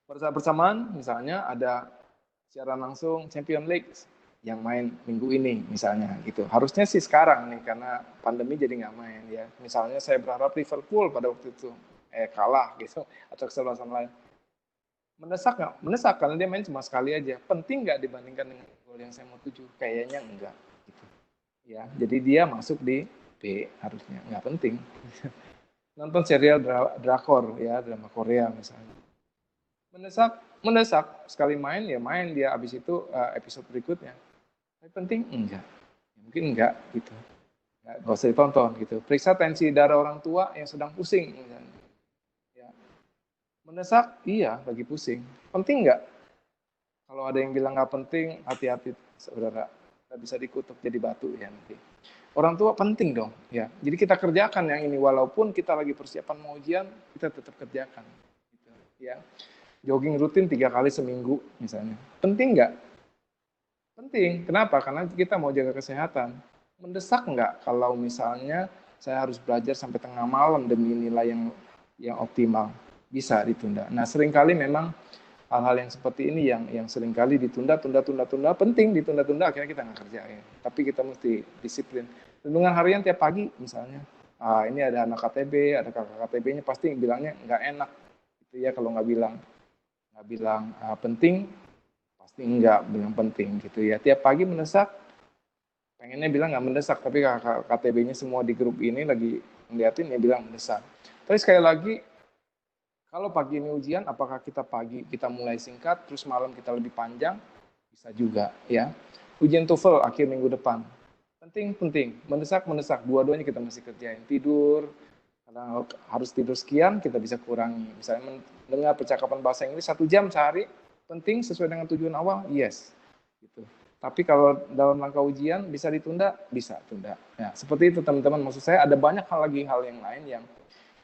Pada saat bersamaan, misalnya ada siaran langsung Champion League yang main minggu ini misalnya gitu. Harusnya sih sekarang nih karena pandemi jadi nggak main ya. Misalnya saya berharap Liverpool pada waktu itu kalah gitu atau kesalahan lain. Mendesak nggak? Mendesak karena dia main cuma sekali aja. Penting nggak dibandingkan dengan gol yang saya mau tuju? Kayaknya enggak. Gitu. Ya, jadi dia masuk di B harusnya. Nggak penting. Nonton serial drakor ya, drama Korea misalnya. Mendesak sekali main ya main dia, abis itu episode berikutnya. Tapi penting enggak. Ya, mungkin enggak gitu. Nggak usah ditonton gitu. Periksa tensi darah orang tua yang sedang pusing misalnya. Mendesak, iya, lagi pusing. Penting nggak? Kalau ada yang bilang nggak penting, hati-hati, saudara. Nggak bisa dikutuk jadi batu ya nanti. orang tua penting dong, ya. Jadi kita kerjakan yang ini, walaupun kita lagi persiapan mau ujian, kita tetap kerjakan, gitu, ya. Jogging rutin 3 kali seminggu, misalnya. Penting nggak? Penting. Kenapa? Karena kita mau jaga kesehatan. Mendesak nggak kalau misalnya saya harus belajar sampai tengah malam demi nilai yang optimal? Bisa ditunda. Nah, seringkali memang hal-hal yang seperti ini yang seringkali ditunda, penting ditunda-tunda, akhirnya kita nggak kerjain. Tapi kita mesti disiplin. Renungan harian tiap pagi misalnya. Ini ada anak KTB, ada kakak KTB-nya, pasti bilangnya nggak enak. Gitu ya kalau nggak bilang penting, pasti enggak bilang penting gitu ya. Tiap pagi mendesak, pengennya bilang nggak mendesak, tapi kakak KTB-nya semua di grup ini lagi ngeliatin, ya bilang mendesak. Tapi sekali lagi, kalau pagi ini ujian, apakah kita pagi kita mulai singkat, terus malam kita lebih panjang? Bisa juga ya. Ujian TOEFL akhir minggu depan. Penting. Mendesak. Dua-duanya kita mesti kerjain. Tidur, karena harus tidur sekian, kita bisa kurangi. Misalnya mendengar percakapan bahasa Inggris 1 jam sehari, penting sesuai dengan tujuan awal, yes. Gitu. Tapi kalau dalam rangka ujian bisa ditunda, bisa tunda. Ya, seperti itu teman-teman. Maksud saya ada banyak hal yang lain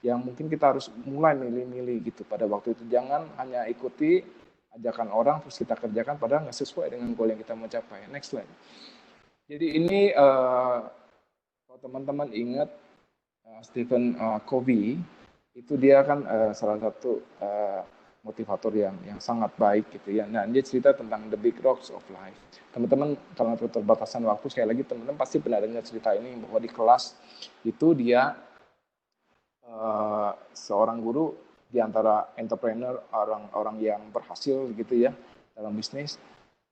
yang mungkin kita harus mulai milih-milih gitu pada waktu itu. Jangan hanya ikuti ajakan orang terus kita kerjakan padahal nggak sesuai dengan goal yang kita mau capai. Next slide. Jadi ini kalau teman-teman ingat Stephen Covey, itu dia kan salah satu motivator yang sangat baik gitu ya. Nah, dia cerita tentang the big rocks of life. Teman-teman karena keterbatasan waktu, sekali lagi teman-teman pasti pernah dengar cerita ini bahwa di kelas itu dia seorang guru di antara entrepreneur, orang-orang yang berhasil gitu ya dalam bisnis,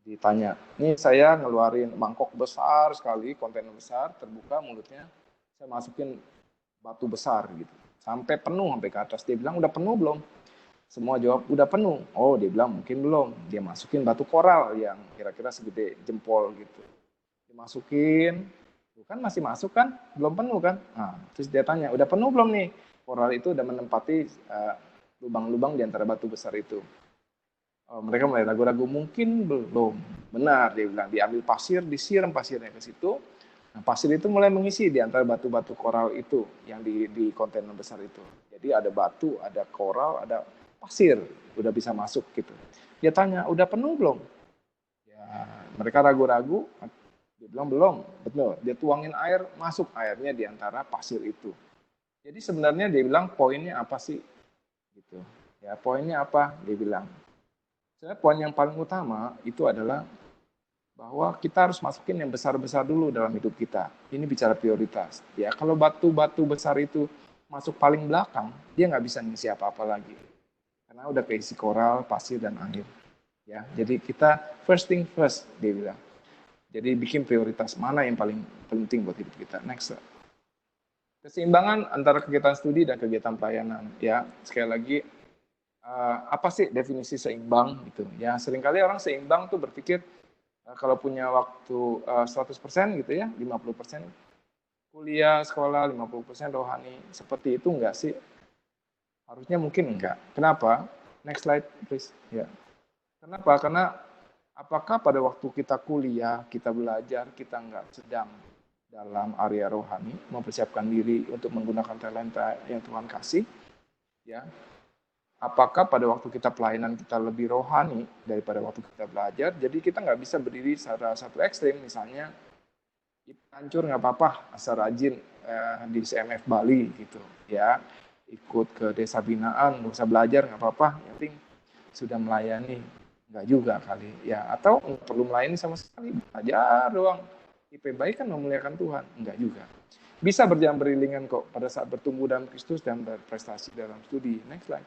ditanya, ini saya ngeluarin mangkok besar sekali, kontainer besar, terbuka mulutnya, saya masukin batu besar gitu, sampai penuh sampai ke atas. Dia bilang, udah penuh belum? Semua jawab, udah penuh. Oh, dia bilang, mungkin belum. Dia masukin batu koral yang kira-kira segede jempol gitu. Dimasukin, kan masih masuk kan? Belum penuh kan? Nah, terus dia tanya, udah penuh belum nih? Koral itu udah menempati lubang-lubang di antara batu besar itu. Mereka mulai ragu-ragu, mungkin belum. Benar, dia bilang, diambil pasir, disiram pasirnya ke situ. Nah, pasir itu mulai mengisi di antara batu-batu koral itu yang di kontainer besar itu. Jadi ada batu, ada koral, ada pasir, udah bisa masuk gitu. Dia tanya, udah penuh belum? Ya, mereka ragu-ragu. Dia bilang belum, betul. Dia tuangin air, masuk airnya di antara pasir itu. Jadi sebenarnya dia bilang poinnya apa sih? Gitu. Ya, poinnya apa? Dia bilang. Sebenarnya poin yang paling utama itu adalah bahwa kita harus masukin yang besar-besar dulu dalam hidup kita. Ini bicara prioritas. Ya, kalau batu-batu besar itu masuk paling belakang, dia nggak bisa ngisi apa-apa lagi. Karena udah keisi koral, pasir, dan air. Ya, jadi kita first thing first, dia bilang. Jadi bikin prioritas mana yang paling penting buat hidup kita. Next. Keseimbangan antara kegiatan studi dan kegiatan pelayanan. Ya, sekali lagi, apa sih definisi seimbang gitu? Ya, seringkali orang seimbang tuh berpikir kalau punya waktu 100% gitu ya, 50% kuliah, sekolah, 50% rohani. Seperti itu enggak sih? Harusnya mungkin enggak. Kenapa? Next slide, please. Ya. Kenapa? Karena apakah pada waktu kita kuliah, kita belajar, kita enggak sedang dalam area rohani, mempersiapkan diri untuk menggunakan talenta yang Tuhan kasih? Ya. Apakah pada waktu kita pelayanan kita lebih rohani daripada waktu kita belajar? Jadi kita nggak bisa berdiri secara satu ekstrim, misalnya hancur nggak apa-apa, asal rajin di CMF Bali gitu, ya, ikut ke desa binaan, nggak usah belajar nggak apa-apa, yang penting sudah melayani, nggak juga kali, ya, atau nggak perlu melayani sama sekali, belajar doang, IP baik kan memuliakan Tuhan, nggak juga. Bisa berjalan beriringan kok pada saat bertumbuh dalam Kristus dan berprestasi dalam studi. Next slide.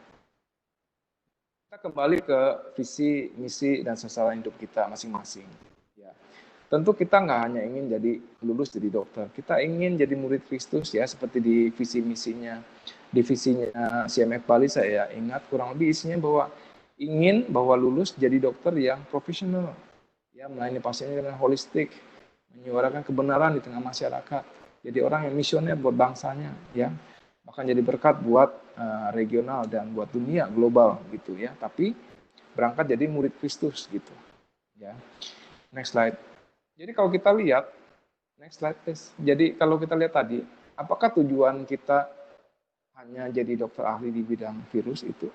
Kita kembali ke visi, misi, dan sasaran hidup kita masing-masing. Ya. Tentu kita nggak hanya ingin jadi lulus jadi dokter, kita ingin jadi murid Kristus ya, seperti di visi misinya. Di visinya CMF Bali saya ingat kurang lebih isinya bahwa ingin bahwa lulus jadi dokter yang profesional, ya, melayani pasiennya dengan holistik, menyuarakan kebenaran di tengah masyarakat. Jadi orang yang misioner buat bangsanya, ya. Bahkan jadi berkat buat regional dan buat dunia global gitu ya. Tapi berangkat jadi murid Kristus gitu. Ya. Next slide. Jadi kalau kita lihat Next slide, please. Jadi kalau kita lihat tadi, apakah tujuan kita hanya jadi dokter ahli di bidang virus itu?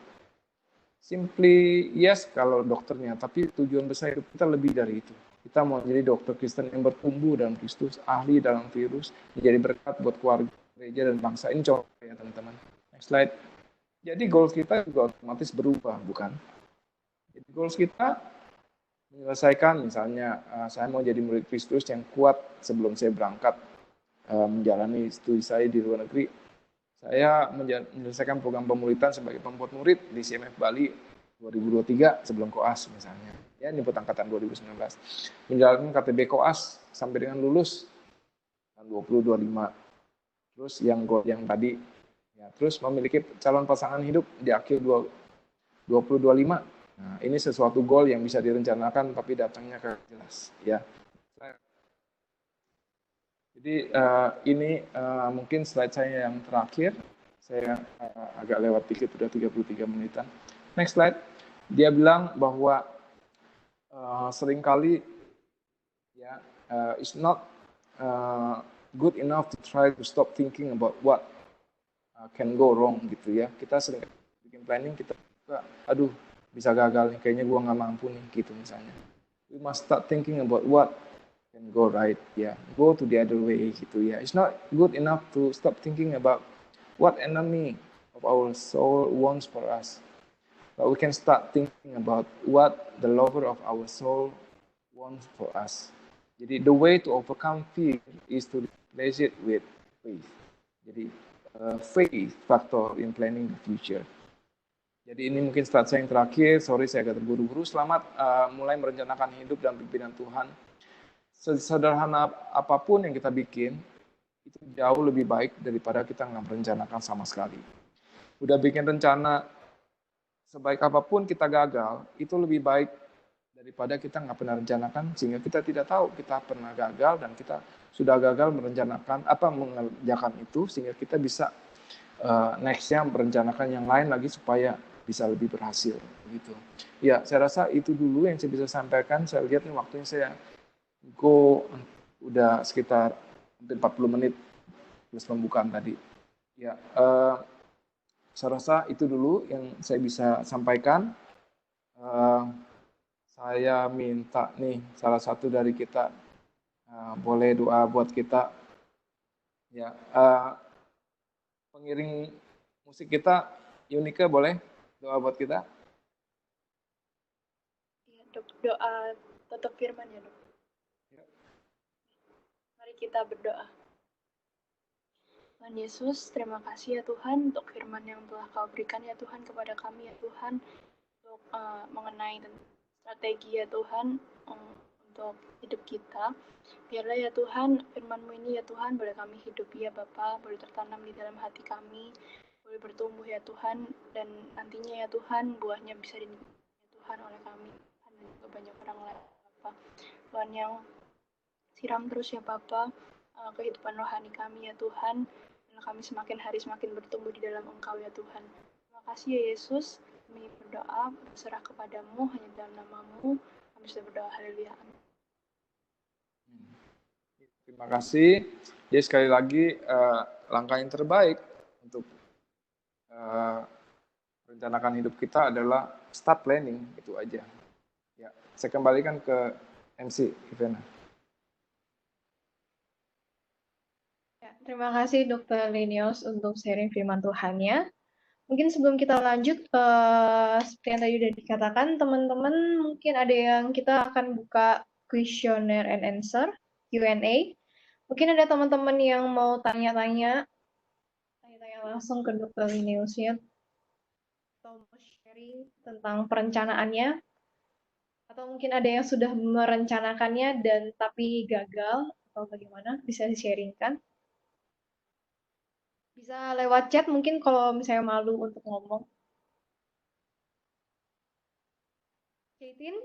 Simply yes kalau dokternya, tapi tujuan besar hidup kita lebih dari itu. Kita mau jadi dokter Kristen yang bertumbuh dalam Kristus, ahli dalam virus, menjadi berkat buat keluarga, gereja, dan bangsa. Ini contoh ya teman-teman. Next slide. Jadi goals kita juga otomatis berubah, bukan? Jadi goals kita menyelesaikan, misalnya saya mau jadi murid Kristus yang kuat sebelum saya berangkat menjalani studi saya di luar negeri. Saya menyelesaikan program pemuritan sebagai pembuat murid di CMF Bali 2023 sebelum koas misalnya. Ya, ini angkatan 2019. Menjalankan KTB koas sampai dengan lulus tahun 2025. Terus yang tadi, ya, terus memiliki calon pasangan hidup di akhir 2025. Nah, ini sesuatu goal yang bisa direncanakan tapi datangnya ke jelas. Ya. Jadi ini mungkin slide saya yang terakhir. Saya agak lewat dikit, udah 33 menitan. Next slide. Dia bilang bahwa seringkali ya it's not good enough to try to stop thinking about what can go wrong gitu ya. Kita sering bikin planning, kita aduh bisa gagal nih, kayaknya gua nggak mampu nih gitu misalnya. We must start thinking about what can go right, yeah, go to the other way gitu ya. It's not good enough to stop thinking about what enemy of our soul wants for us, but we can start thinking about what the lover of our soul wants for us. Jadi the way to overcome fear is to replace it with faith. Jadi faith factor in planning the future. Jadi ini mungkin slide saya yang terakhir. Sorry saya agak terburu-buru. Selamat mulai merencanakan hidup dan pimpinan Tuhan. Sederhana apapun yang kita bikin, itu jauh lebih baik daripada kita nggak merencanakan sama sekali. Udah bikin rencana, sebaik apapun kita gagal, itu lebih baik daripada kita nggak pernah rencanakan, sehingga kita tidak tahu kita pernah gagal dan kita sudah gagal merencanakan mengerjakan itu, sehingga kita bisa next-nya merencanakan yang lain lagi supaya bisa lebih berhasil. Gitu. Ya, saya rasa itu dulu yang saya bisa sampaikan. Saya lihat nih waktunya saya udah sekitar hampir 40 menit plus pembukaan tadi. Ya, saya rasa itu dulu yang saya bisa sampaikan. Saya minta nih salah satu dari kita boleh doa buat kita. Ya, pengiring musik kita Yunike boleh doa buat kita? Ya, Dok, doa tutup firman ya, Dok. Mari kita berdoa. Tuhan Yesus, terima kasih ya Tuhan untuk firman yang telah Kau berikan ya Tuhan kepada kami ya Tuhan, untuk mengenai strategi ya Tuhan untuk hidup kita. Biarlah ya Tuhan firman-Mu ini ya Tuhan boleh kami hidupi ya Bapa, boleh tertanam di dalam hati kami, boleh bertumbuh ya Tuhan, dan nantinya ya Tuhan buahnya bisa dinikmati ya Tuhan oleh kami dan juga banyak orang lain Bapa. Tuhan yang siram terus ya Bapa kehidupan rohani kami ya Tuhan, dan kami semakin hari semakin bertumbuh di dalam Engkau ya Tuhan. Terima kasih ya Yesus, kami berdoa berserah kepadamu, hanya dalam nama-Mu kami sudah berdoa. Haleluya. Terima kasih. Jadi sekali lagi langkah yang terbaik untuk rencanakan hidup kita adalah start planning, itu aja. Ya, saya kembalikan ke MC Ivana. Ya, terima kasih Dr. Linios untuk sharing firman Tuhannya. Mungkin sebelum kita lanjut, seperti yang tadi sudah dikatakan, teman-teman mungkin ada yang kita akan buka questionnaire and answer, Q&A. Mungkin ada teman-teman yang mau tanya-tanya langsung ke Dr. Linios ya, atau mau sharing tentang perencanaannya, atau mungkin ada yang sudah merencanakannya dan tapi gagal, atau bagaimana, bisa di-sharingkan. Bisa lewat chat mungkin kalau misalnya malu untuk ngomong. Caitlin?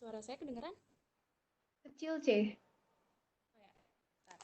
Suara saya kedengeran? Kecil, C. Oh ya, bentar.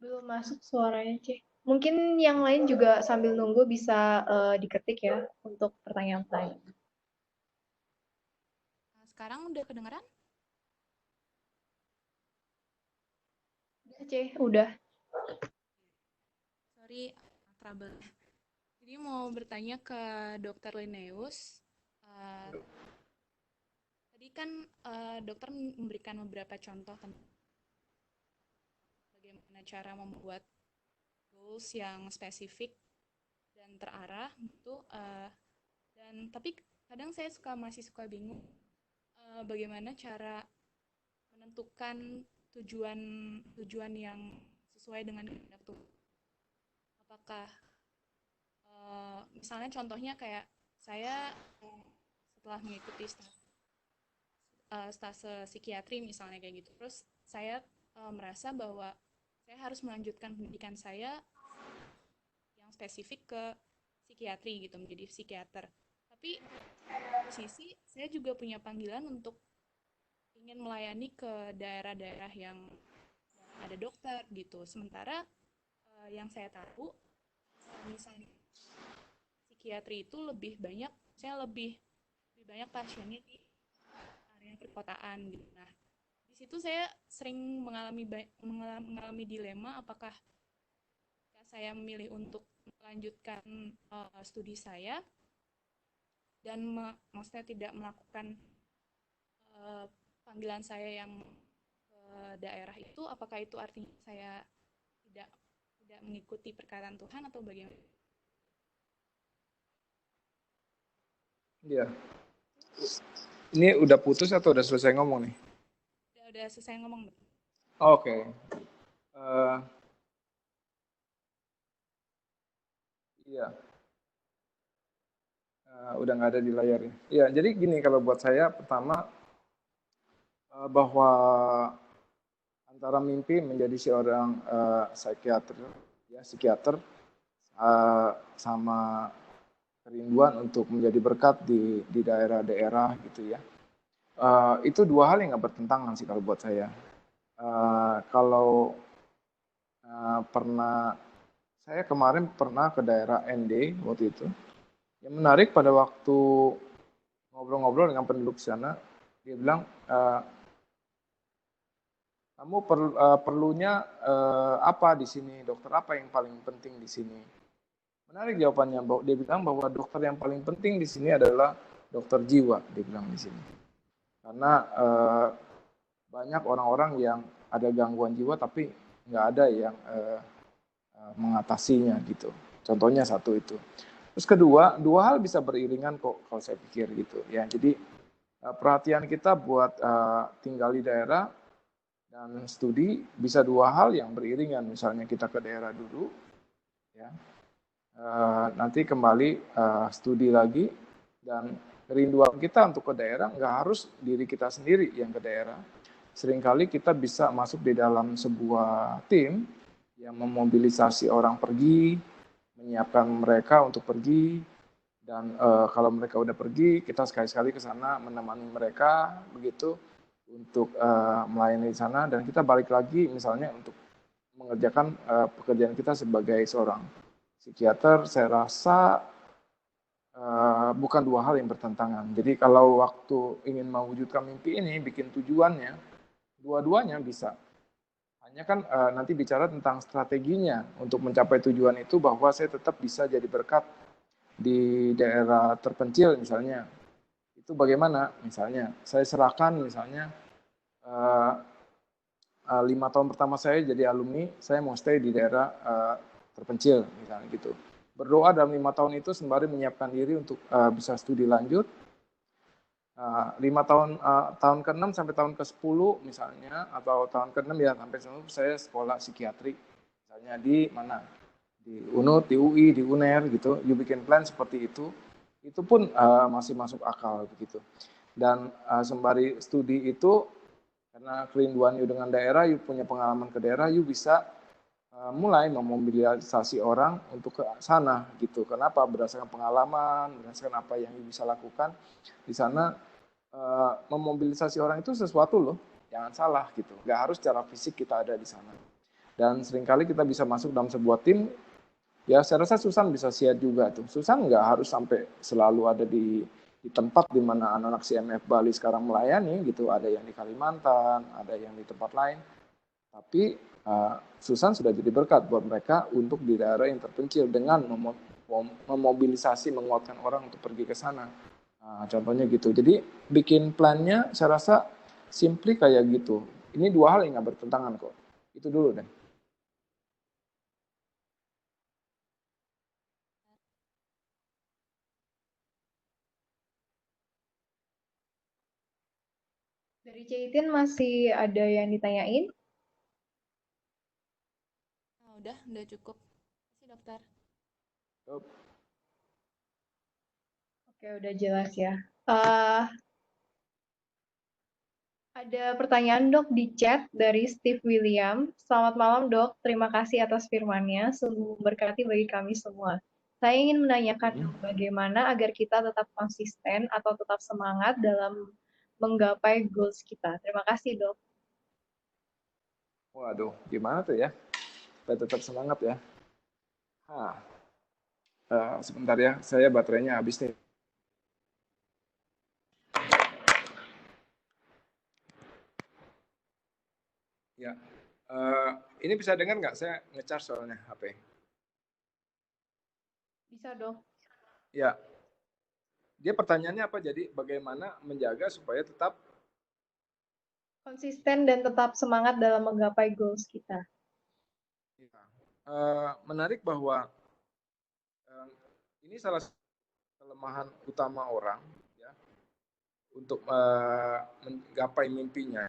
Belum masuk suaranya, C. Mungkin yang lain juga sambil nunggu bisa diketik ya untuk pertanyaan-pertanyaan. Sekarang udah kedengeran? Udah, C, udah. Sorry, trouble. Jadi mau bertanya ke Dokter Linnaeus. Tadi kan dokter memberikan beberapa contoh tentang bagaimana cara membuat goals yang spesifik dan terarah gitu. Dan tapi kadang saya masih suka bingung bagaimana cara menentukan tujuan yang sesuai dengan kehendak Tuhan. Apakah misalnya contohnya kayak saya setelah mengikuti stase psikiatri misalnya kayak gitu, terus saya merasa bahwa saya harus melanjutkan pendidikan saya yang spesifik ke psikiatri gitu, menjadi psikiater. Tapi di sisi saya juga punya panggilan untuk ingin melayani ke daerah-daerah yang ada dokter gitu. Sementara yang saya tahu misalnya psikiatri itu lebih banyak, saya lebih banyak pasiennya di area perkotaan gitu. Nah, di situ saya sering mengalami dilema apakah saya memilih untuk melanjutkan studi saya dan maksudnya tidak melakukan panggilan saya yang ke daerah itu, apakah itu artinya saya tidak mengikuti perkataan Tuhan atau bagaimana? Iya. Ini udah putus atau udah selesai ngomong nih? Udah selesai ngomong. Oke. Iya. Udah nggak ada di layarnya. Iya, jadi gini kalau buat saya pertama bahwa antara mimpi menjadi seorang psikiater sama kerinduan untuk menjadi berkat di daerah-daerah gitu ya. Itu dua hal yang nggak bertentangan sih kalau buat saya. Kalau saya kemarin pernah ke daerah ND waktu itu. Yang menarik pada waktu ngobrol-ngobrol dengan penduduk sana, dia bilang, kamu perlunya apa di sini, dokter apa yang paling penting di sini? Menarik jawabannya, dia bilang bahwa dokter yang paling penting di sini adalah dokter jiwa, dia bilang di sini. Karena banyak orang-orang yang ada gangguan jiwa tapi nggak ada yang mengatasinya gitu. Contohnya satu itu. Terus kedua, dua hal bisa beriringan kok kalau saya pikir gitu ya. Jadi perhatian kita buat tinggal di daerah dan studi bisa dua hal yang beriringan. Misalnya kita ke daerah dulu, ya, nanti kembali studi lagi, dan kerinduan kita untuk ke daerah nggak harus diri kita sendiri yang ke daerah. Seringkali kita bisa masuk di dalam sebuah tim yang memobilisasi orang pergi, menyiapkan mereka untuk pergi, dan kalau mereka udah pergi, kita sekali-sekali ke sana menemani mereka begitu untuk melayani di sana, dan kita balik lagi misalnya untuk mengerjakan pekerjaan kita sebagai seorang psikiater. Saya rasa bukan dua hal yang bertentangan. Jadi kalau waktu ingin mewujudkan mimpi ini, bikin tujuannya, dua-duanya bisa. Hanya kan nanti bicara tentang strateginya untuk mencapai tujuan itu, bahwa saya tetap bisa jadi berkat di daerah terpencil misalnya. Itu bagaimana? Misalnya saya serahkan misalnya 5 tahun pertama saya jadi alumni, saya mau stay di daerah terpencil misalnya gitu. Berdoa dalam 5 tahun itu sembari menyiapkan diri untuk bisa studi lanjut. 5 tahun ke-6 sampai tahun ke-10 misalnya, atau tahun ke-6 ya sampai 10 saya sekolah psikiatri. Misalnya di mana? Di UNUD, di UI, di UNER gitu. You bikin plan seperti itu. Itu pun masih masuk akal begitu. Dan sembari studi itu, karena kerinduan you dengan daerah, you punya pengalaman ke daerah, you bisa mulai memobilisasi orang untuk ke sana gitu. Kenapa? Berdasarkan pengalaman, berdasarkan apa yang you bisa lakukan di sana. Memobilisasi orang itu sesuatu loh, jangan salah gitu. Nggak harus secara fisik kita ada di sana. Dan seringkali kita bisa masuk dalam sebuah tim, ya saya rasa Susan bisa share juga tuh. Susan nggak harus sampai selalu ada di tempat di mana anak-anak CMF Bali sekarang melayani gitu. Ada yang di Kalimantan, ada yang di tempat lain. Tapi Susan sudah jadi berkat buat mereka untuk di daerah yang terpencil dengan memobilisasi, menguatkan orang untuk pergi ke sana. Contohnya gitu. Jadi bikin plannya saya rasa simply kayak gitu. Ini dua hal yang nggak bertentangan kok. Itu dulu deh. Dari Caitin masih ada yang ditanyain? Nah, udah cukup. Terima kasih dokter. Oke, udah jelas ya. Ada pertanyaan dok di chat dari Steve William. Selamat malam dok, terima kasih atas firmannya, sungguh memberkati bagi kami semua. Saya ingin menanyakan dok, bagaimana agar kita tetap konsisten atau tetap semangat dalam menggapai goals kita. Terima kasih dok. Waduh, gimana tuh ya? Supaya tetap semangat ya. Sebentar ya, saya baterainya habis nih. Ya, ini bisa dengar nggak? Saya ngecharge soalnya HP. Bisa dok. Ya, dia pertanyaannya apa? Jadi bagaimana menjaga supaya tetap konsisten dan tetap semangat dalam menggapai goals kita. Menarik bahwa ini salah satu kelemahan utama orang ya untuk menggapai mimpinya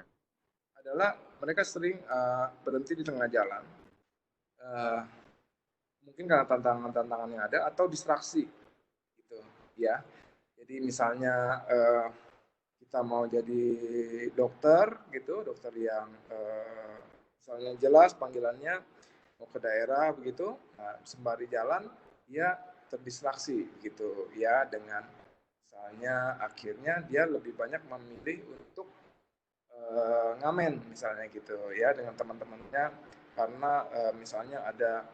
adalah mereka sering berhenti di tengah jalan. Mungkin karena tantangan-tantangan yang ada atau distraksi gitu ya. Jadi misalnya kita mau jadi dokter gitu, dokter yang misalnya jelas panggilannya mau ke daerah begitu, sembari jalan dia terdistraksi gitu ya, dengan misalnya akhirnya dia lebih banyak memilih untuk ngamen misalnya gitu ya dengan teman-temannya karena misalnya ada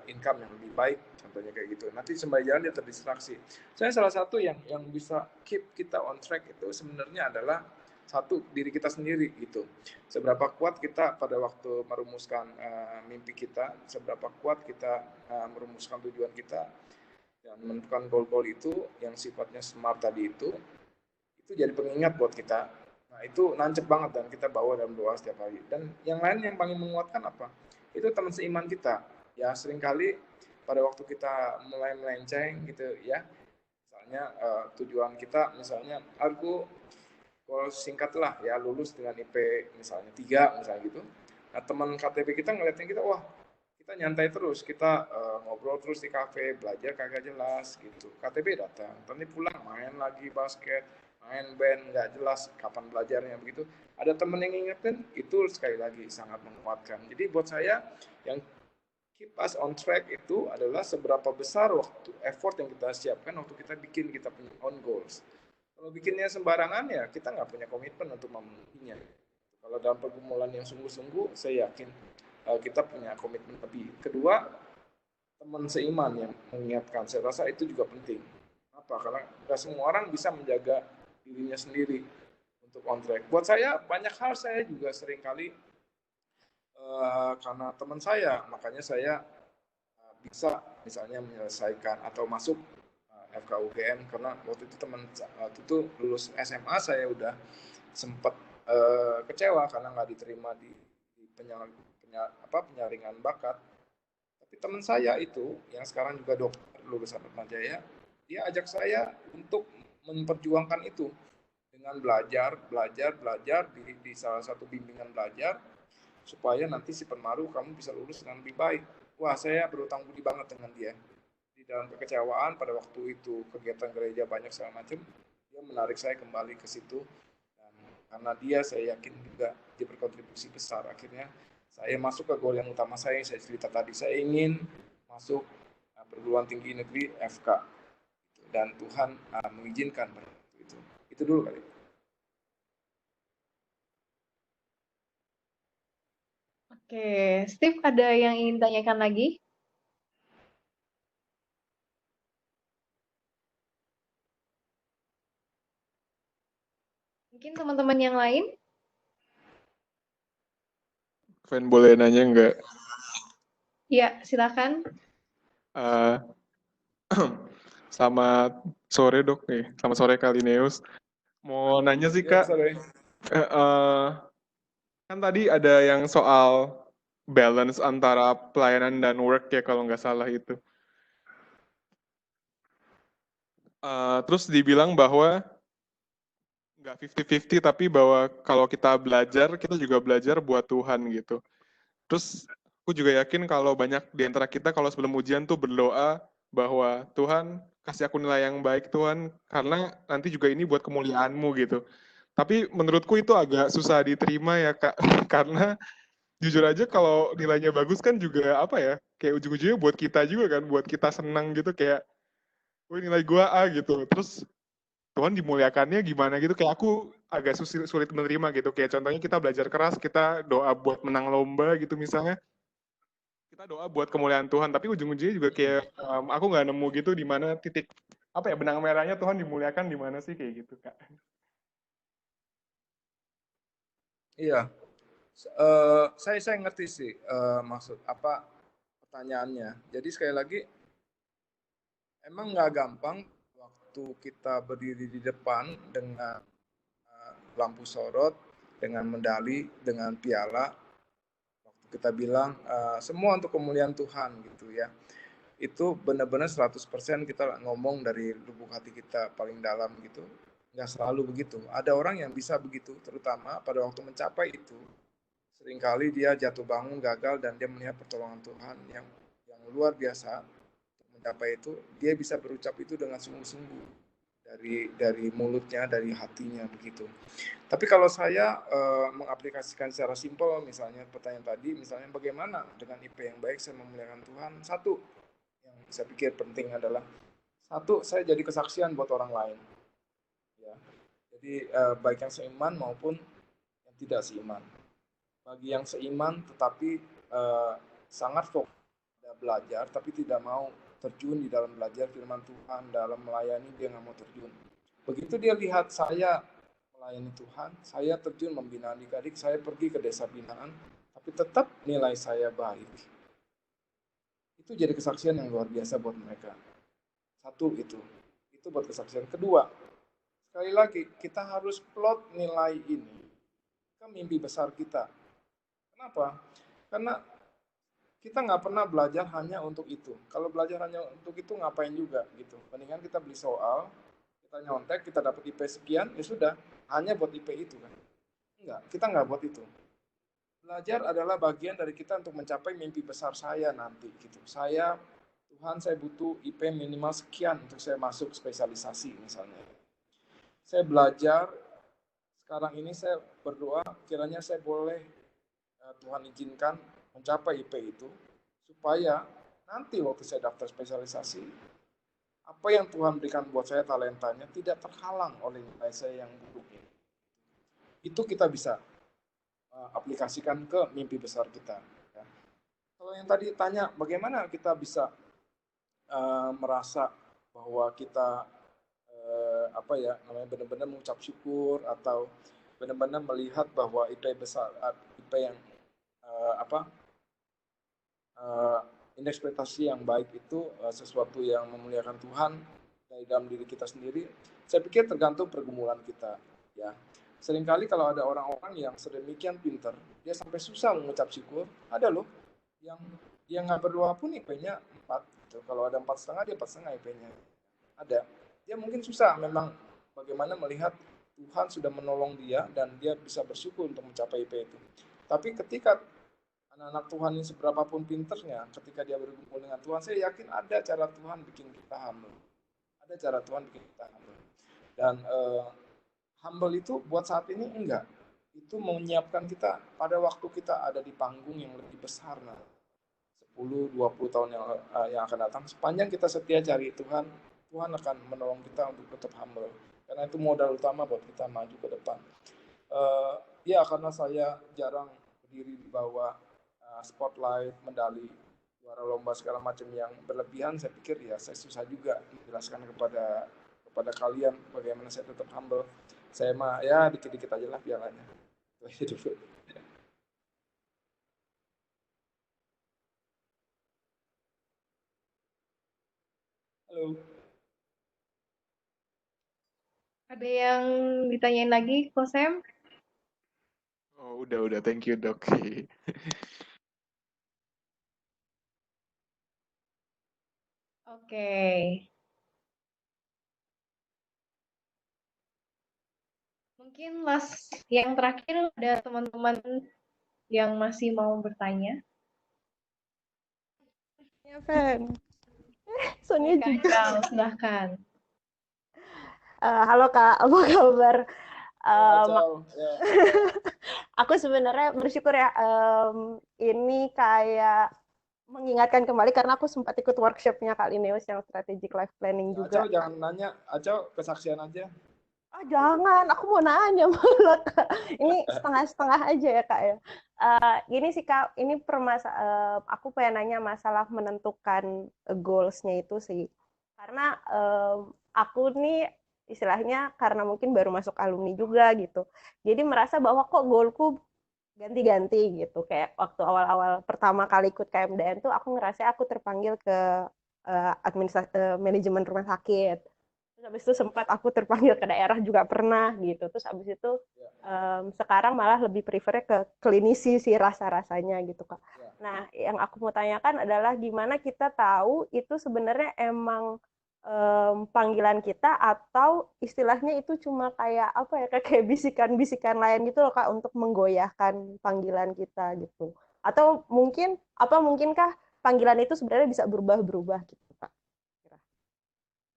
income yang lebih baik, contohnya kayak gitu. Nanti sembari jalan dia terdistraksi. Saya salah satu yang bisa keep kita on track itu sebenarnya adalah satu, diri kita sendiri gitu. Seberapa kuat kita pada waktu merumuskan mimpi kita, seberapa kuat kita merumuskan tujuan kita dan menentukan goal-goal itu yang sifatnya smart tadi itu jadi pengingat buat kita. Nah itu nancep banget dan kita bawa dalam doa setiap hari. Dan yang lain yang paling menguatkan apa? Itu teman seiman kita. Ya seringkali pada waktu kita mulai melenceng gitu ya, misalnya tujuan kita misalnya aku kalau singkat lah ya lulus dengan IP misalnya 3 misalnya gitu. Nah teman KTP kita ngeliatin kita, wah kita nyantai terus, kita ngobrol terus di kafe, belajar kagak jelas gitu. KTP datang, nanti pulang main lagi basket, main band, nggak jelas kapan belajarnya begitu. Ada teman yang ngingetin, itu sekali lagi sangat menguatkan. Jadi buat saya yang keep us on track itu adalah seberapa besar waktu effort yang kita siapkan waktu kita bikin kita punya own goals. Kalau bikinnya sembarangan ya kita nggak punya komitmen untuk memenuhinya. Kalau dalam pergumulan yang sungguh-sungguh, saya yakin kita punya komitmen lebih. Kedua, teman seiman yang mengingatkan, saya rasa itu juga penting. Apa? Karena nggak semua orang bisa menjaga dirinya sendiri untuk on track. Buat saya banyak hal saya juga seringkali karena teman saya, makanya saya bisa misalnya menyelesaikan atau masuk FKUGM karena waktu itu teman waktu itu lulus SMA saya udah sempat kecewa karena nggak diterima di penyaringan bakat. Tapi teman saya itu yang sekarang juga dokter lulusan Atmajaya, dia ajak saya untuk memperjuangkan itu dengan belajar di salah satu bimbingan belajar supaya nanti si Penmaru kamu bisa lulus dengan lebih baik. Wah, saya berutang budi banget dengan dia. Di dalam kekecewaan pada waktu itu kegiatan gereja banyak segala macam, dia menarik saya kembali ke situ. Dan karena dia, saya yakin juga dia berkontribusi besar. Akhirnya saya masuk ke goal yang utama saya yang saya cerita tadi. Saya ingin masuk perguruan tinggi negeri FK. Dan Tuhan mengizinkan pada waktu itu. Itu dulu kali. Oke, Oke, Steve ada yang ingin tanyakan lagi? Mungkin teman-teman yang lain? Fan boleh nanya nggak? Ya, silakan. Eh, Selamat sore dok nih, selamat sore Kak Lineus. Mau nanya sih Ya, Kak, kan tadi ada yang soal balance antara pelayanan dan work ya kalau nggak salah itu. Terus dibilang bahwa nggak 50-50 tapi bahwa kalau kita belajar, kita juga belajar buat Tuhan gitu. Terus aku juga yakin kalau banyak di antara kita kalau sebelum ujian tuh berdoa bahwa Tuhan kasih aku nilai yang baik Tuhan karena nanti juga ini buat kemuliaan-Mu gitu. Tapi menurutku itu agak susah diterima ya Kak karena jujur aja kalau nilainya bagus kan juga apa ya kayak ujung-ujungnya buat kita juga kan buat kita senang gitu kayak wih nilai gua A gitu terus Tuhan dimuliakannya gimana gitu kayak aku agak sulit menerima gitu kayak contohnya kita belajar keras kita doa buat menang lomba gitu misalnya kita doa buat kemuliaan Tuhan tapi ujung-ujungnya juga kayak aku nggak nemu gitu di mana titik apa ya benang merahnya Tuhan dimuliakan di mana sih kayak gitu Kak. Iya, saya ngerti sih maksud apa pertanyaannya. Jadi sekali lagi emang nggak gampang waktu kita berdiri di depan dengan lampu sorot, dengan medali, dengan piala, waktu kita bilang semua untuk kemuliaan Tuhan gitu ya. Itu benar-benar 100% kita ngomong dari lubuk hati kita paling dalam gitu. Nggak selalu begitu. Ada orang yang bisa begitu, terutama pada waktu mencapai itu. Seringkali dia jatuh bangun, gagal, dan dia melihat pertolongan Tuhan yang luar biasa. Untuk mencapai itu, dia bisa berucap itu dengan sungguh-sungguh dari mulutnya, dari hatinya begitu. Tapi kalau saya mengaplikasikan secara simpel, misalnya pertanyaan tadi, misalnya bagaimana dengan IP yang baik saya memuliakan Tuhan? Satu, yang saya pikir penting adalah satu, saya jadi kesaksian buat orang lain. Ya, jadi baik yang seiman maupun yang tidak seiman. Bagi yang seiman tetapi sangat fokus belajar, tapi tidak mau terjun di dalam belajar firman Tuhan, dalam melayani dia nggak mau terjun. Begitu dia lihat saya melayani Tuhan, saya terjun membina adik-adik, saya pergi ke desa binaan, tapi tetap nilai saya baik. Itu jadi kesaksian yang luar biasa buat mereka. Satu itu buat kesaksian. Kedua, sekali lagi kita harus plot nilai ini ke mimpi besar kita. Kenapa? Karena kita nggak pernah belajar hanya untuk itu. Kalau belajar hanya untuk itu ngapain juga gitu. Mendingan kita beli soal, kita nyontek, kita dapat IP sekian, ya sudah, hanya buat IP itu kan. Enggak, kita nggak buat itu. Belajar adalah bagian dari kita untuk mencapai mimpi besar saya nanti gitu. Tuhan saya butuh IP minimal sekian untuk saya masuk spesialisasi misalnya. Saya belajar, sekarang ini saya berdoa, kiranya saya boleh Tuhan izinkan mencapai IP itu, supaya nanti waktu saya daftar spesialisasi, apa yang Tuhan berikan buat saya talentanya tidak terhalang oleh nilai saya yang buruk ini. Itu kita bisa aplikasikan ke mimpi besar kita. Ya. Kalau yang tadi tanya, bagaimana kita bisa merasa bahwa kita benar-benar mengucap syukur atau benar-benar melihat bahwa IP besar, IP yang indeks prestasi yang baik itu sesuatu yang memuliakan Tuhan dari dalam diri kita sendiri. Saya pikir tergantung pergumulan kita. Ya, seringkali kalau ada orang-orang yang sedemikian pintar, dia sampai susah mengucap syukur. Ada loh yang dia nggak berdoa pun IP-nya 4. Gitu. Kalau ada 4,5 dia 4,5 IP-nya. Ada. Dia mungkin susah memang bagaimana melihat Tuhan sudah menolong dia dan dia bisa bersyukur untuk mencapai IP itu. Tapi ketika anak-anak Tuhan ini seberapapun pinternya, ketika dia berkumpul dengan Tuhan, saya yakin ada cara Tuhan bikin kita humble. Ada cara Tuhan bikin kita humble. Dan humble itu buat saat ini enggak. Itu menyiapkan kita pada waktu kita ada di panggung yang lebih besar. Nah, 10-20 tahun yang akan datang, sepanjang kita setia cari Tuhan, Tuhan akan menolong kita untuk tetap humble. Karena itu modal utama buat kita maju ke depan. Ya, karena saya jarang berdiri di bawah spotlight, medali, juara lomba segala macam yang berlebihan, saya pikir ya saya susah juga menjelaskan kepada kalian bagaimana saya tetap humble. Saya mah ya dikit-dikit aja lah pialanya. Halo. Ada yang ditanyain lagi, Ko Sam? Oh, udah, thank you, Dok. Oke. Mungkin yang terakhir ada teman-teman yang masih mau bertanya. Ya, Fen. Sonia Kak juga. Cal, silahkan. Halo Kak, apa kabar? Ya. Aku sebenarnya bersyukur ya, ini kayak mengingatkan kembali karena aku sempat ikut workshopnya Kak Lineus yang strategic life planning juga. Acau jangan nanya, Acau kesaksian aja. Jangan, aku mau nanya malah Kak. Ini setengah-setengah aja ya Kak ya. Gini sih Kak, ini aku pengen nanya masalah menentukan goals-nya itu sih. Karena aku nih istilahnya karena mungkin baru masuk alumni juga gitu. Jadi merasa bahwa kok goalku ganti-ganti gitu. Kayak waktu awal-awal pertama kali ikut KMDN tuh aku ngerasa aku terpanggil ke manajemen rumah sakit. Terus habis itu sempat aku terpanggil ke daerah juga pernah gitu. Terus habis itu sekarang malah lebih prefer ke klinisi sih rasa-rasanya gitu Kak. Nah, yang aku mau tanyakan adalah gimana kita tahu itu sebenarnya emang panggilan kita atau istilahnya itu cuma kayak apa ya, kayak bisikan-bisikan lain gitu loh Kak untuk menggoyahkan panggilan kita gitu. Atau mungkinkah panggilan itu sebenarnya bisa berubah-berubah gitu Kak.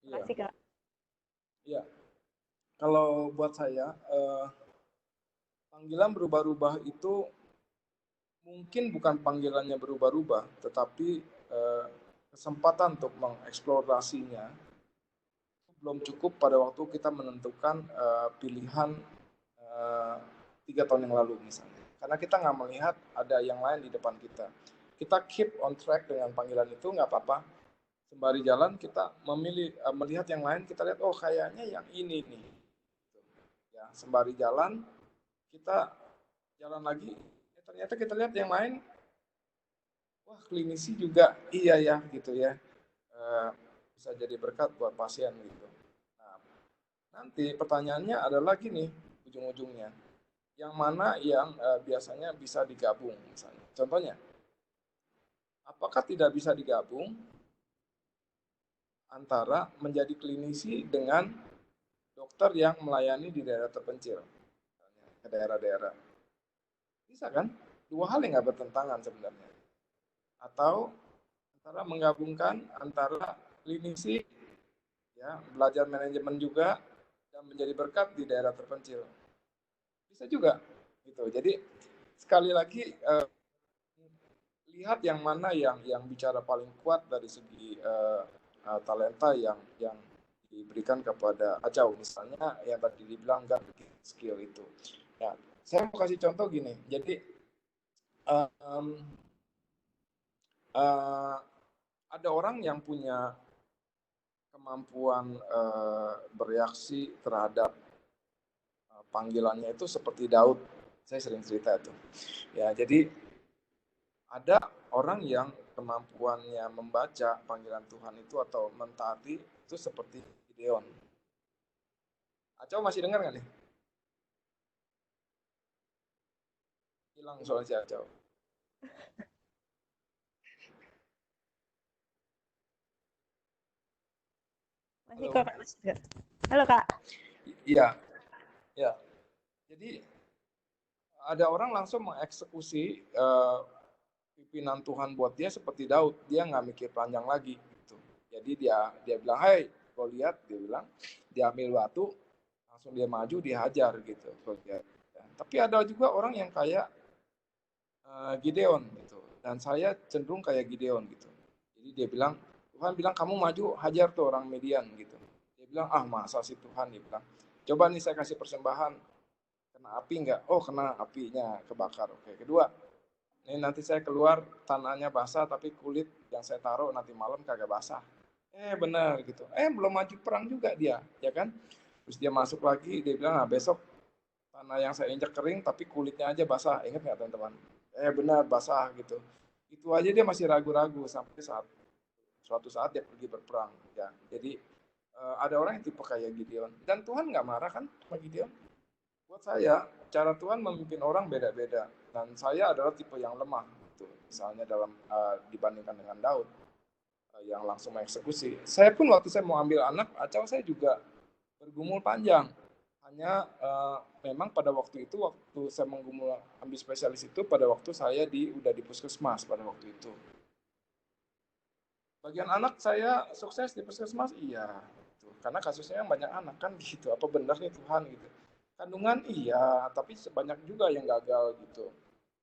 Terima kasih Kak. Iya. Kalau buat saya panggilan berubah-ubah itu mungkin bukan panggilannya berubah-ubah, tetapi kesempatan untuk mengeksplorasinya belum cukup pada waktu kita menentukan pilihan 3 tahun yang lalu misalnya. Karena kita nggak melihat ada yang lain di depan kita. Kita keep on track dengan panggilan itu nggak apa-apa. Sembari jalan kita melihat yang lain, kita lihat oh kayaknya yang ini nih. Ya, sembari jalan kita jalan lagi, ternyata kita lihat yang lain, wah klinisi juga iya ya gitu ya, bisa jadi berkat buat pasien gitu. Nah, nanti pertanyaannya adalah gini ujung-ujungnya, yang mana yang biasanya bisa digabung misalnya. Contohnya, apakah tidak bisa digabung antara menjadi klinisi dengan dokter yang melayani di daerah terpencil, ke daerah-daerah. Bisa kan? Dua hal yang nggak bertentangan sebenarnya. Atau antara menggabungkan antara klinisi, ya belajar manajemen juga dan menjadi berkat di daerah terpencil. Bisa juga, gitu. Jadi sekali lagi lihat yang mana yang bicara paling kuat dari segi talenta yang diberikan kepada Acau, misalnya yang tadi dibilang nggak skill itu. Ya, saya mau kasih contoh gini. Jadi ada orang yang punya kemampuan bereaksi terhadap panggilannya itu seperti Daud. Saya sering cerita itu. Ya, jadi ada orang yang kemampuannya membaca panggilan Tuhan itu atau mentaati itu seperti Gideon. Acau masih dengar nggak nih? Hilang soal si Acau. Masih Kak. Halo Kak. Iya, ya. Jadi ada orang langsung mengeksekusi pimpinan Tuhan buat dia seperti Daud. Dia nggak mikir panjang lagi. Gitu. Jadi dia bilang, hai, kau lihat, dia bilang, dia ambil batu, langsung dia maju, dia hajar gitu. Ya. Tapi ada juga orang yang kayak Gideon gitu. Dan saya cenderung kayak Gideon gitu. Jadi dia bilang, Tuhan bilang kamu maju hajar tuh orang Midian gitu. Dia bilang masa sih Tuhan, dia bilang. Coba nih saya kasih persembahan, kena api enggak? Oh kena apinya, kebakar. Oke. Kedua, Ini nanti saya keluar tanahnya basah tapi kulit yang saya taruh nanti malam kagak basah. Benar gitu. Belum maju perang juga dia, ya kan? Terus dia masuk lagi, dia bilang, besok tanah yang saya injak kering tapi kulitnya aja basah. Ingat nggak teman-teman? Benar basah gitu. Itu aja dia masih ragu-ragu sampai suatu saat dia pergi berperang. Ya, jadi ada orang yang tipe kayak Gideon. Dan Tuhan nggak marah kan sama Gideon? Buat saya, cara Tuhan memimpin orang beda-beda. Dan saya adalah tipe yang lemah. Gitu. Misalnya dalam dibandingkan dengan Daud yang langsung mengeksekusi. Saya pun waktu saya mau ambil anak, acau saya juga bergumul panjang. Hanya memang pada waktu itu, waktu saya menggumul ambil spesialis itu, pada waktu saya udah di puskesmas pada waktu itu. Bagian anak saya sukses di puskesmas, iya. Gitu. Karena kasusnya yang banyak anak kan gitu. Apa benar nih Tuhan gitu. Kandungan iya, tapi sebanyak juga yang gagal gitu.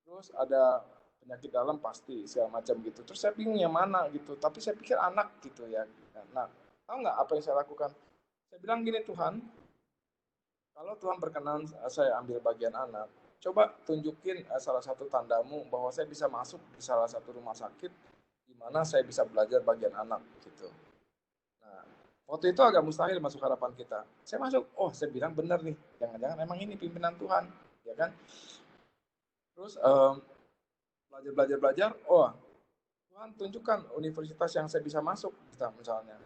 Terus ada penyakit dalam pasti segala macam gitu. Terus saya bingung yang mana gitu. Tapi saya pikir anak gitu ya. Nah, tahu nggak apa yang saya lakukan? Saya bilang gini, Tuhan, kalau Tuhan berkenan saya ambil bagian anak, coba tunjukin salah satu tandamu bahwa saya bisa masuk di salah satu rumah sakit di mana saya bisa belajar bagian anak gitu. Nah, waktu itu agak mustahil masuk harapan kita. Saya masuk, saya bilang benar nih, jangan-jangan emang ini pimpinan Tuhan, ya kan? Terus belajar, Tuhan tunjukkan universitas yang saya bisa masuk, misalnya.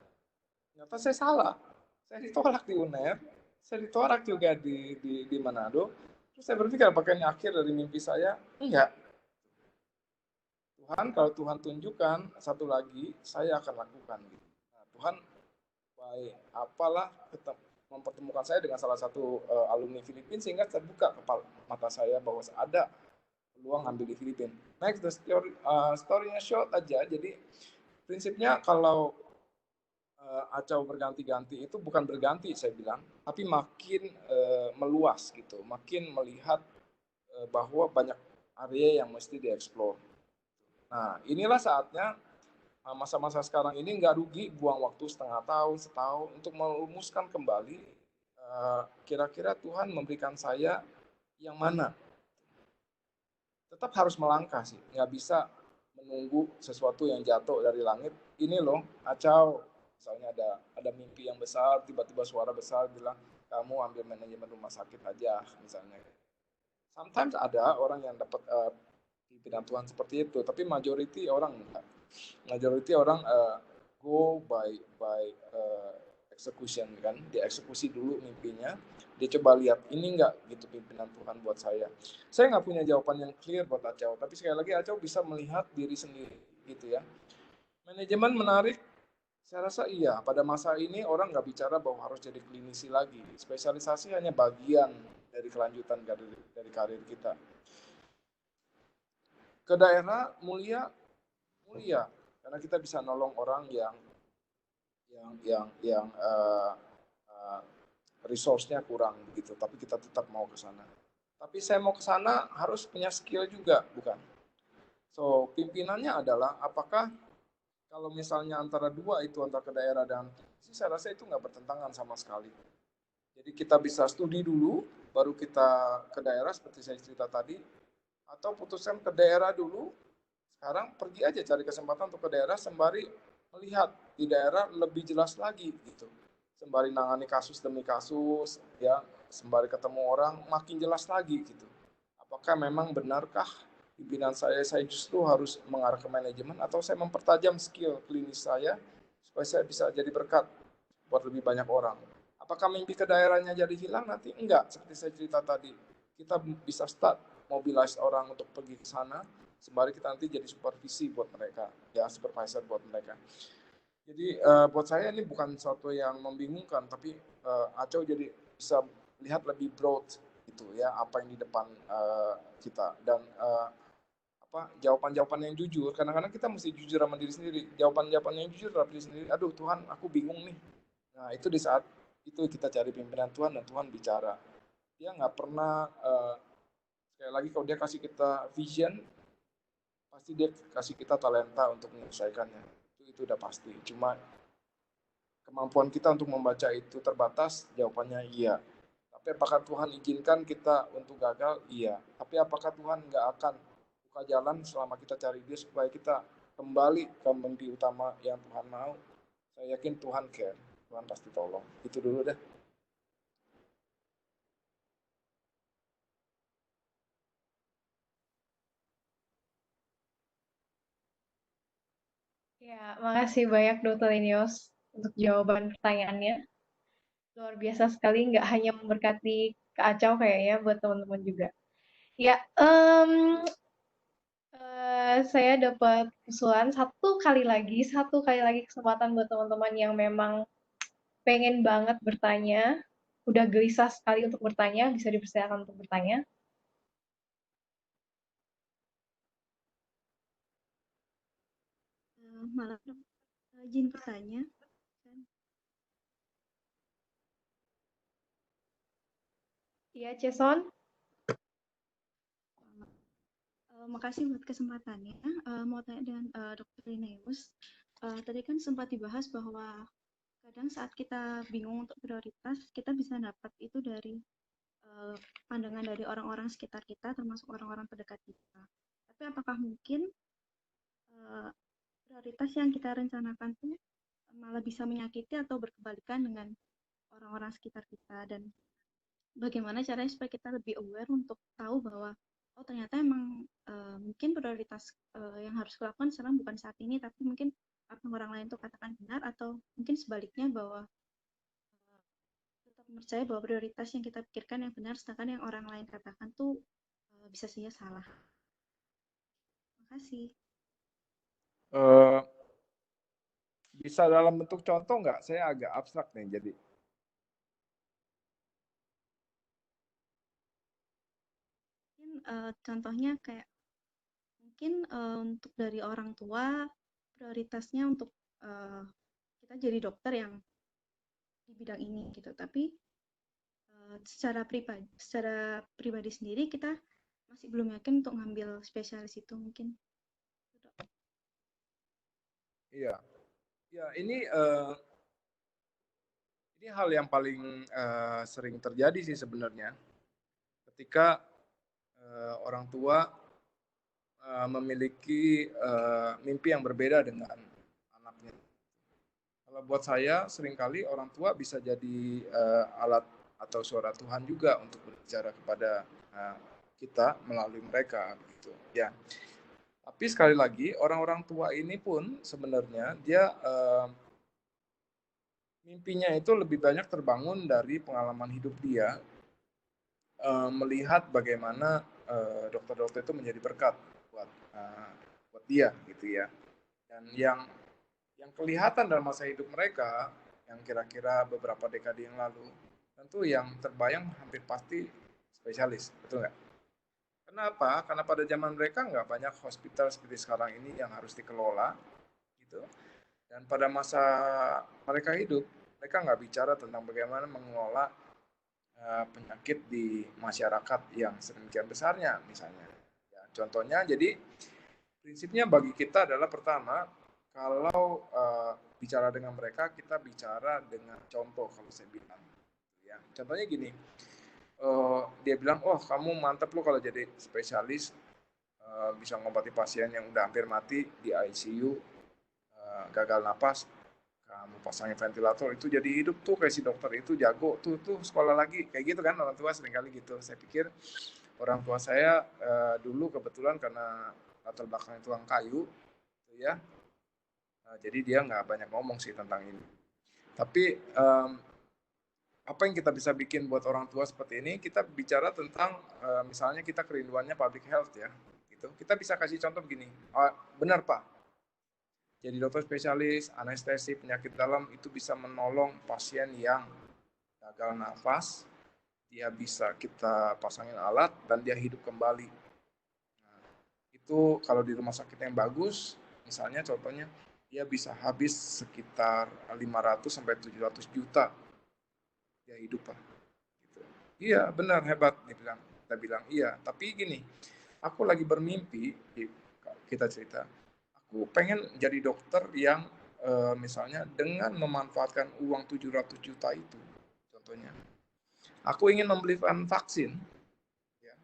Ternyata saya salah, saya ditolak di UNER, saya ditolak juga di Manado. Terus saya berpikir apakah ini akhir dari mimpi saya? Enggak. Tuhan, kalau Tuhan tunjukkan satu lagi, saya akan lakukan. Nah, Tuhan baik, apalah mempertemukan saya dengan salah satu alumni Filipina sehingga terbuka kepala mata saya bahwa ada peluang ambil di Filipina. Next, the story-nya short aja. Jadi prinsipnya kalau acau berganti-ganti itu bukan berganti saya bilang, tapi makin meluas gitu, makin melihat bahwa banyak area yang mesti dieksplor. Nah, inilah saatnya masa-masa sekarang ini nggak rugi buang waktu setengah tahun, setahun untuk merumuskan kembali kira-kira Tuhan memberikan saya yang mana. Tetap harus melangkah sih, nggak bisa menunggu sesuatu yang jatuh dari langit. Ini loh, acau misalnya ada mimpi yang besar, tiba-tiba suara besar bilang kamu ambil manajemen rumah sakit aja misalnya. Sometimes ada orang yang dapat pimpinan Tuhan seperti itu, tapi majority orang enggak. Majority orang go by execution kan, dieksekusi dulu mimpinya, dia coba lihat ini enggak gitu pimpinan Tuhan buat saya. Saya nggak punya jawaban yang clear buat Acau, tapi sekali lagi Acau bisa melihat diri sendiri gitu ya. Manajemen menarik, saya rasa iya. Pada masa ini orang nggak bicara bahwa harus jadi klinisi lagi. Spesialisasi hanya bagian dari kelanjutan dari karir kita. Ke daerah mulia karena kita bisa nolong orang yang resource-nya kurang begitu, tapi kita tetap mau ke sana. Tapi saya mau ke sana harus punya skill juga, bukan? So, pimpinannya adalah apakah kalau misalnya antara dua itu, antara ke daerah dan saya rasa itu nggak bertentangan sama sekali. Jadi kita bisa studi dulu, baru kita ke daerah seperti saya cerita tadi, atau putuskan ke daerah dulu, sekarang pergi aja cari kesempatan untuk ke daerah sembari melihat di daerah lebih jelas lagi gitu. Sembari nangani kasus demi kasus, ya, sembari ketemu orang makin jelas lagi gitu. Apakah memang benarkah pimpinan saya justru harus mengarah ke manajemen atau saya mempertajam skill klinis saya supaya saya bisa jadi berkat buat lebih banyak orang. Apakah mimpi ke daerahnya jadi hilang nanti? Enggak, seperti saya cerita tadi. Kita bisa start mobilize orang untuk pergi ke sana, sembari kita nanti jadi supervisi buat mereka, ya supervisor buat mereka. Jadi buat saya ini bukan sesuatu yang membingungkan, tapi Acau jadi bisa lihat lebih broad gitu ya, apa yang di depan kita dan jawaban-jawaban yang jujur. Kadang-kadang kita mesti jujur sama diri sendiri. Jawaban-jawaban yang jujur sama diri sendiri. Aduh Tuhan, aku bingung nih. Nah itu di saat itu kita cari pimpinan Tuhan dan Tuhan bicara. Dia nggak pernah sekali lagi kalau dia kasih kita vision, pasti dia kasih kita talenta untuk menyelesaikannya. Itu udah pasti. Cuma kemampuan kita untuk membaca itu terbatas, jawabannya iya. Tapi apakah Tuhan izinkan kita untuk gagal? Iya. Tapi apakah Tuhan nggak akan buka jalan selama kita cari dia supaya kita kembali ke mimpi utama yang Tuhan mau. Saya yakin Tuhan care, Tuhan pasti tolong. Itu dulu deh. Ya, makasih banyak Dr. Linius untuk jawaban pertanyaannya. Luar biasa sekali, nggak hanya memberkati Kak Acau kayaknya buat teman-teman juga. Ya, saya dapat usulan satu kali lagi kesempatan buat teman-teman yang memang pengen banget bertanya, udah gelisah sekali untuk bertanya, bisa dipersilakan untuk bertanya. Malam dok, izin bertanya. Iya, Ceson. Makasih buat kesempatannya. Mau tanya dengan Dr. Linnaeus. Tadi kan sempat dibahas bahwa kadang saat kita bingung untuk prioritas, kita bisa dapat itu dari pandangan dari orang-orang sekitar kita, termasuk orang-orang terdekat kita. Tapi apakah mungkin prioritas yang kita rencanakan tuh malah bisa menyakiti atau berkebalikan dengan orang-orang sekitar kita, dan bagaimana caranya supaya kita lebih aware untuk tahu bahwa oh ternyata emang mungkin prioritas yang harus dilakukan sekarang bukan saat ini, tapi mungkin apa yang orang lain tuh katakan benar, atau mungkin sebaliknya bahwa tetap percaya bahwa prioritas yang kita pikirkan yang benar, sedangkan yang orang lain katakan tuh bisa saja salah. Terima kasih. Bisa dalam bentuk contoh nggak? Saya agak abstrak nih jadi. Mungkin contohnya kayak mungkin untuk dari orang tua prioritasnya untuk kita jadi dokter yang di bidang ini gitu, tapi secara pribadi sendiri kita masih belum yakin untuk ngambil spesialis itu mungkin. Iya, ya ini hal yang paling sering terjadi sih sebenarnya, ketika orang tua memiliki mimpi yang berbeda dengan anaknya. Kalau buat saya, seringkali orang tua bisa jadi alat atau suara Tuhan juga untuk berbicara kepada kita melalui mereka, gitu. Ya. Tapi sekali lagi, orang-orang tua ini pun sebenarnya dia mimpinya itu lebih banyak terbangun dari pengalaman hidup dia, melihat bagaimana dokter-dokter itu menjadi berkat buat dia, gitu ya. Dan yang kelihatan dalam masa hidup mereka, yang kira-kira beberapa dekade yang lalu, tentu yang terbayang hampir pasti spesialis, betul nggak? Kenapa? Karena pada zaman mereka nggak banyak hospital seperti sekarang ini yang harus dikelola, gitu. Dan pada masa mereka hidup, mereka nggak bicara tentang bagaimana mengelola penyakit di masyarakat yang sedemikian besarnya, misalnya. Ya, contohnya, jadi prinsipnya bagi kita adalah pertama, kalau bicara dengan mereka, kita bicara dengan contoh kalau saya bilang. Ya, contohnya gini, dia bilang, oh kamu mantap lo kalau jadi spesialis, bisa ngobati pasien yang udah hampir mati di ICU, gagal napas, kamu pasangin ventilator, itu jadi hidup tuh kayak si dokter itu jago, tuh sekolah lagi, kayak gitu kan orang tua seringkali gitu. Saya pikir orang tua saya dulu kebetulan karena latar belakang tukang kayu, gitu ya, jadi dia nggak banyak ngomong sih tentang ini. Tapi apa yang kita bisa bikin buat orang tua seperti ini, kita bicara tentang misalnya kita kerinduannya public health ya, gitu. Kita bisa kasih contoh begini, benar Pak, jadi dokter spesialis anestesi penyakit dalam itu bisa menolong pasien yang gagal nafas, dia bisa kita pasangin alat dan dia hidup kembali. Nah, itu kalau di rumah sakit yang bagus, misalnya contohnya, dia bisa habis sekitar 500 sampai 700 juta dia hidup Pak. Gitu. Iya benar, hebat, kita bilang iya. Tapi gini, aku lagi bermimpi, kita cerita, aku pengen jadi dokter yang misalnya dengan memanfaatkan uang 700 juta itu, contohnya, aku ingin membelikan vaksin, ya,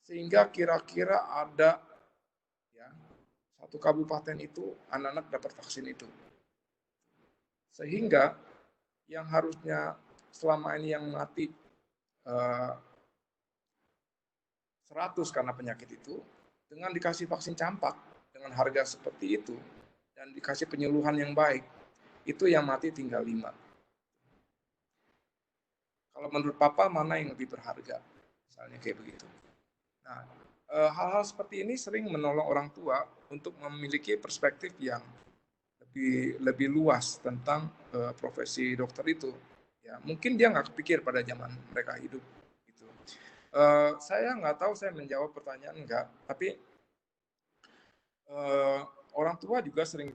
sehingga kira-kira ada satu kabupaten itu anak-anak dapat vaksin itu. Sehingga yang harusnya selama ini yang mati 100 karena penyakit itu, dengan dikasih vaksin campak dengan harga seperti itu dan dikasih penyuluhan yang baik, itu yang mati tinggal 5. Kalau menurut Papa mana yang lebih berharga? Misalnya kayak begitu. Nah, hal-hal seperti ini sering menolong orang tua untuk memiliki perspektif yang lebih luas tentang profesi dokter itu. Ya, mungkin dia nggak kepikir pada zaman mereka hidup. Gitu. Saya nggak tahu saya menjawab pertanyaan enggak, tapi orang tua juga sering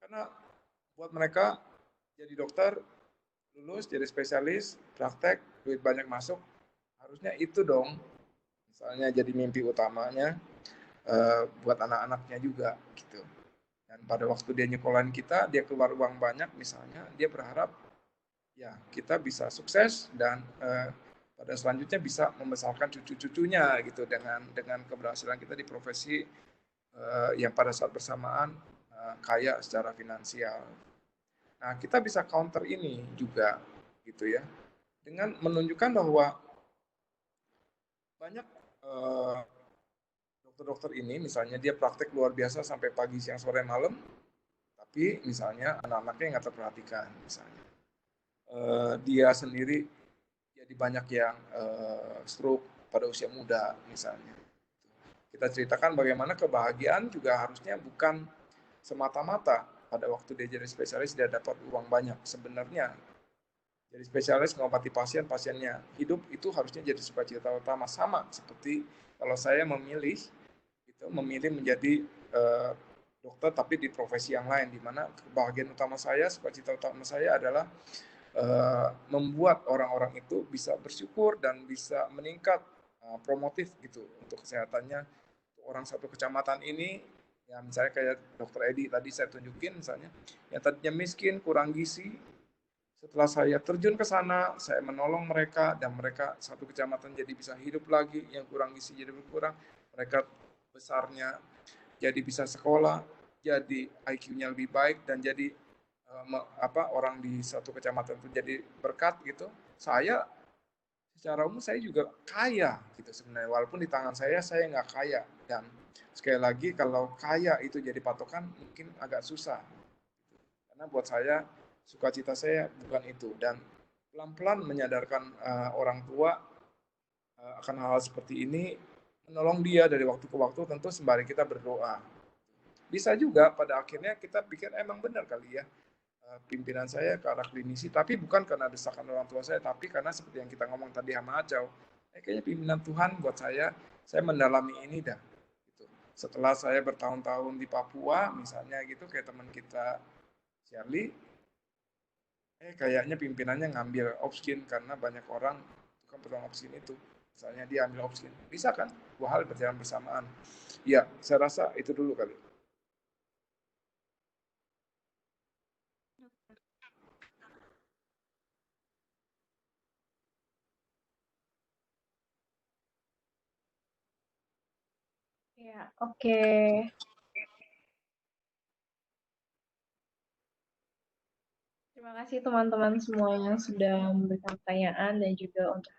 karena buat mereka jadi dokter, lulus jadi spesialis, praktek, duit banyak masuk, harusnya itu dong. Misalnya jadi mimpi utamanya buat anak-anaknya juga gitu. Dan pada waktu dia nyekolahin kita, dia keluar uang banyak misalnya, dia berharap ya kita bisa sukses dan pada selanjutnya bisa membesarkan cucu-cucunya gitu dengan keberhasilan kita di profesi yang pada saat bersamaan kaya secara finansial. Nah, kita bisa counter ini juga gitu ya dengan menunjukkan bahwa banyak dokter-dokter ini misalnya dia praktek luar biasa sampai pagi, siang, sore, malam, tapi misalnya anak-anaknya nggak terperhatikan misalnya. Dia sendiri jadi banyak yang stroke pada usia muda misalnya. Kita ceritakan bagaimana kebahagiaan juga harusnya bukan semata-mata pada waktu dia jadi spesialis dia dapat uang banyak. Sebenarnya jadi spesialis mengobati pasien, pasiennya hidup itu harusnya jadi sukacita utama, sama seperti kalau saya memilih menjadi dokter tapi di profesi yang lain, di mana kebahagiaan utama saya, sukacita utama saya adalah membuat orang-orang itu bisa bersyukur dan bisa meningkat promotif gitu untuk kesehatannya. Orang satu kecamatan ini, ya misalnya kayak Dokter Edi tadi saya tunjukin misalnya, yang tadinya miskin, kurang gizi, setelah saya terjun ke sana, saya menolong mereka dan mereka satu kecamatan jadi bisa hidup lagi, yang kurang gizi jadi berkurang, mereka besarnya jadi bisa sekolah, jadi IQ-nya lebih baik dan jadi orang di satu kecamatan itu jadi berkat gitu. Saya secara umum saya juga kaya gitu sebenarnya, walaupun di tangan saya nggak kaya. Dan sekali lagi kalau kaya itu jadi patokan mungkin agak susah, karena buat saya sukacita saya bukan itu. Dan pelan-pelan menyadarkan orang tua akan hal-hal seperti ini, menolong dia dari waktu ke waktu, tentu sembari kita berdoa. Bisa juga pada akhirnya kita pikir emang benar kali ya pimpinan saya ke arah klinisi, tapi bukan karena desakan orang tua saya, tapi karena seperti yang kita ngomong tadi sama Acau, kayaknya pimpinan Tuhan buat saya mendalami ini dah. Gitu. Setelah saya bertahun-tahun di Papua, misalnya gitu, kayak teman kita Shirley, kayaknya pimpinannya ngambil opskin karena banyak orang tukang peluang opskin itu. Misalnya dia ambil opskin, bisa kan? Dua hal berjalan bersamaan. Ya, saya rasa itu dulu kali. Ya, oke. Terima kasih teman-teman semua yang sudah memberikan pertanyaan dan juga untuk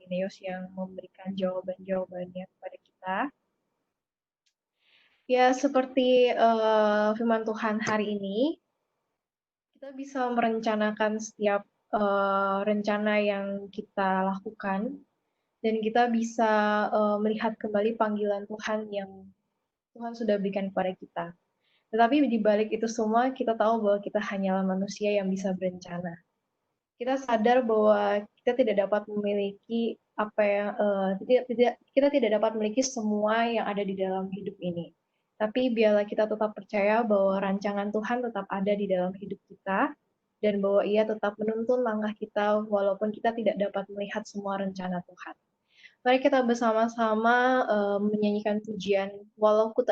Lineos yang memberikan jawaban-jawabannya kepada kita. Ya, seperti firman Tuhan hari ini, kita bisa merencanakan setiap rencana yang kita lakukan, dan kita bisa melihat kembali panggilan Tuhan yang Tuhan sudah berikan kepada kita. Tetapi di balik itu semua, kita tahu bahwa kita hanyalah manusia yang bisa berencana. Kita sadar bahwa kita tidak dapat memiliki kita tidak dapat memiliki semua yang ada di dalam hidup ini. Tapi biarlah kita tetap percaya bahwa rancangan Tuhan tetap ada di dalam hidup kita, dan bahwa Ia tetap menuntun langkah kita walaupun kita tidak dapat melihat semua rencana Tuhan. Mari kita bersama-sama menyanyikan pujian Walau Ku Tak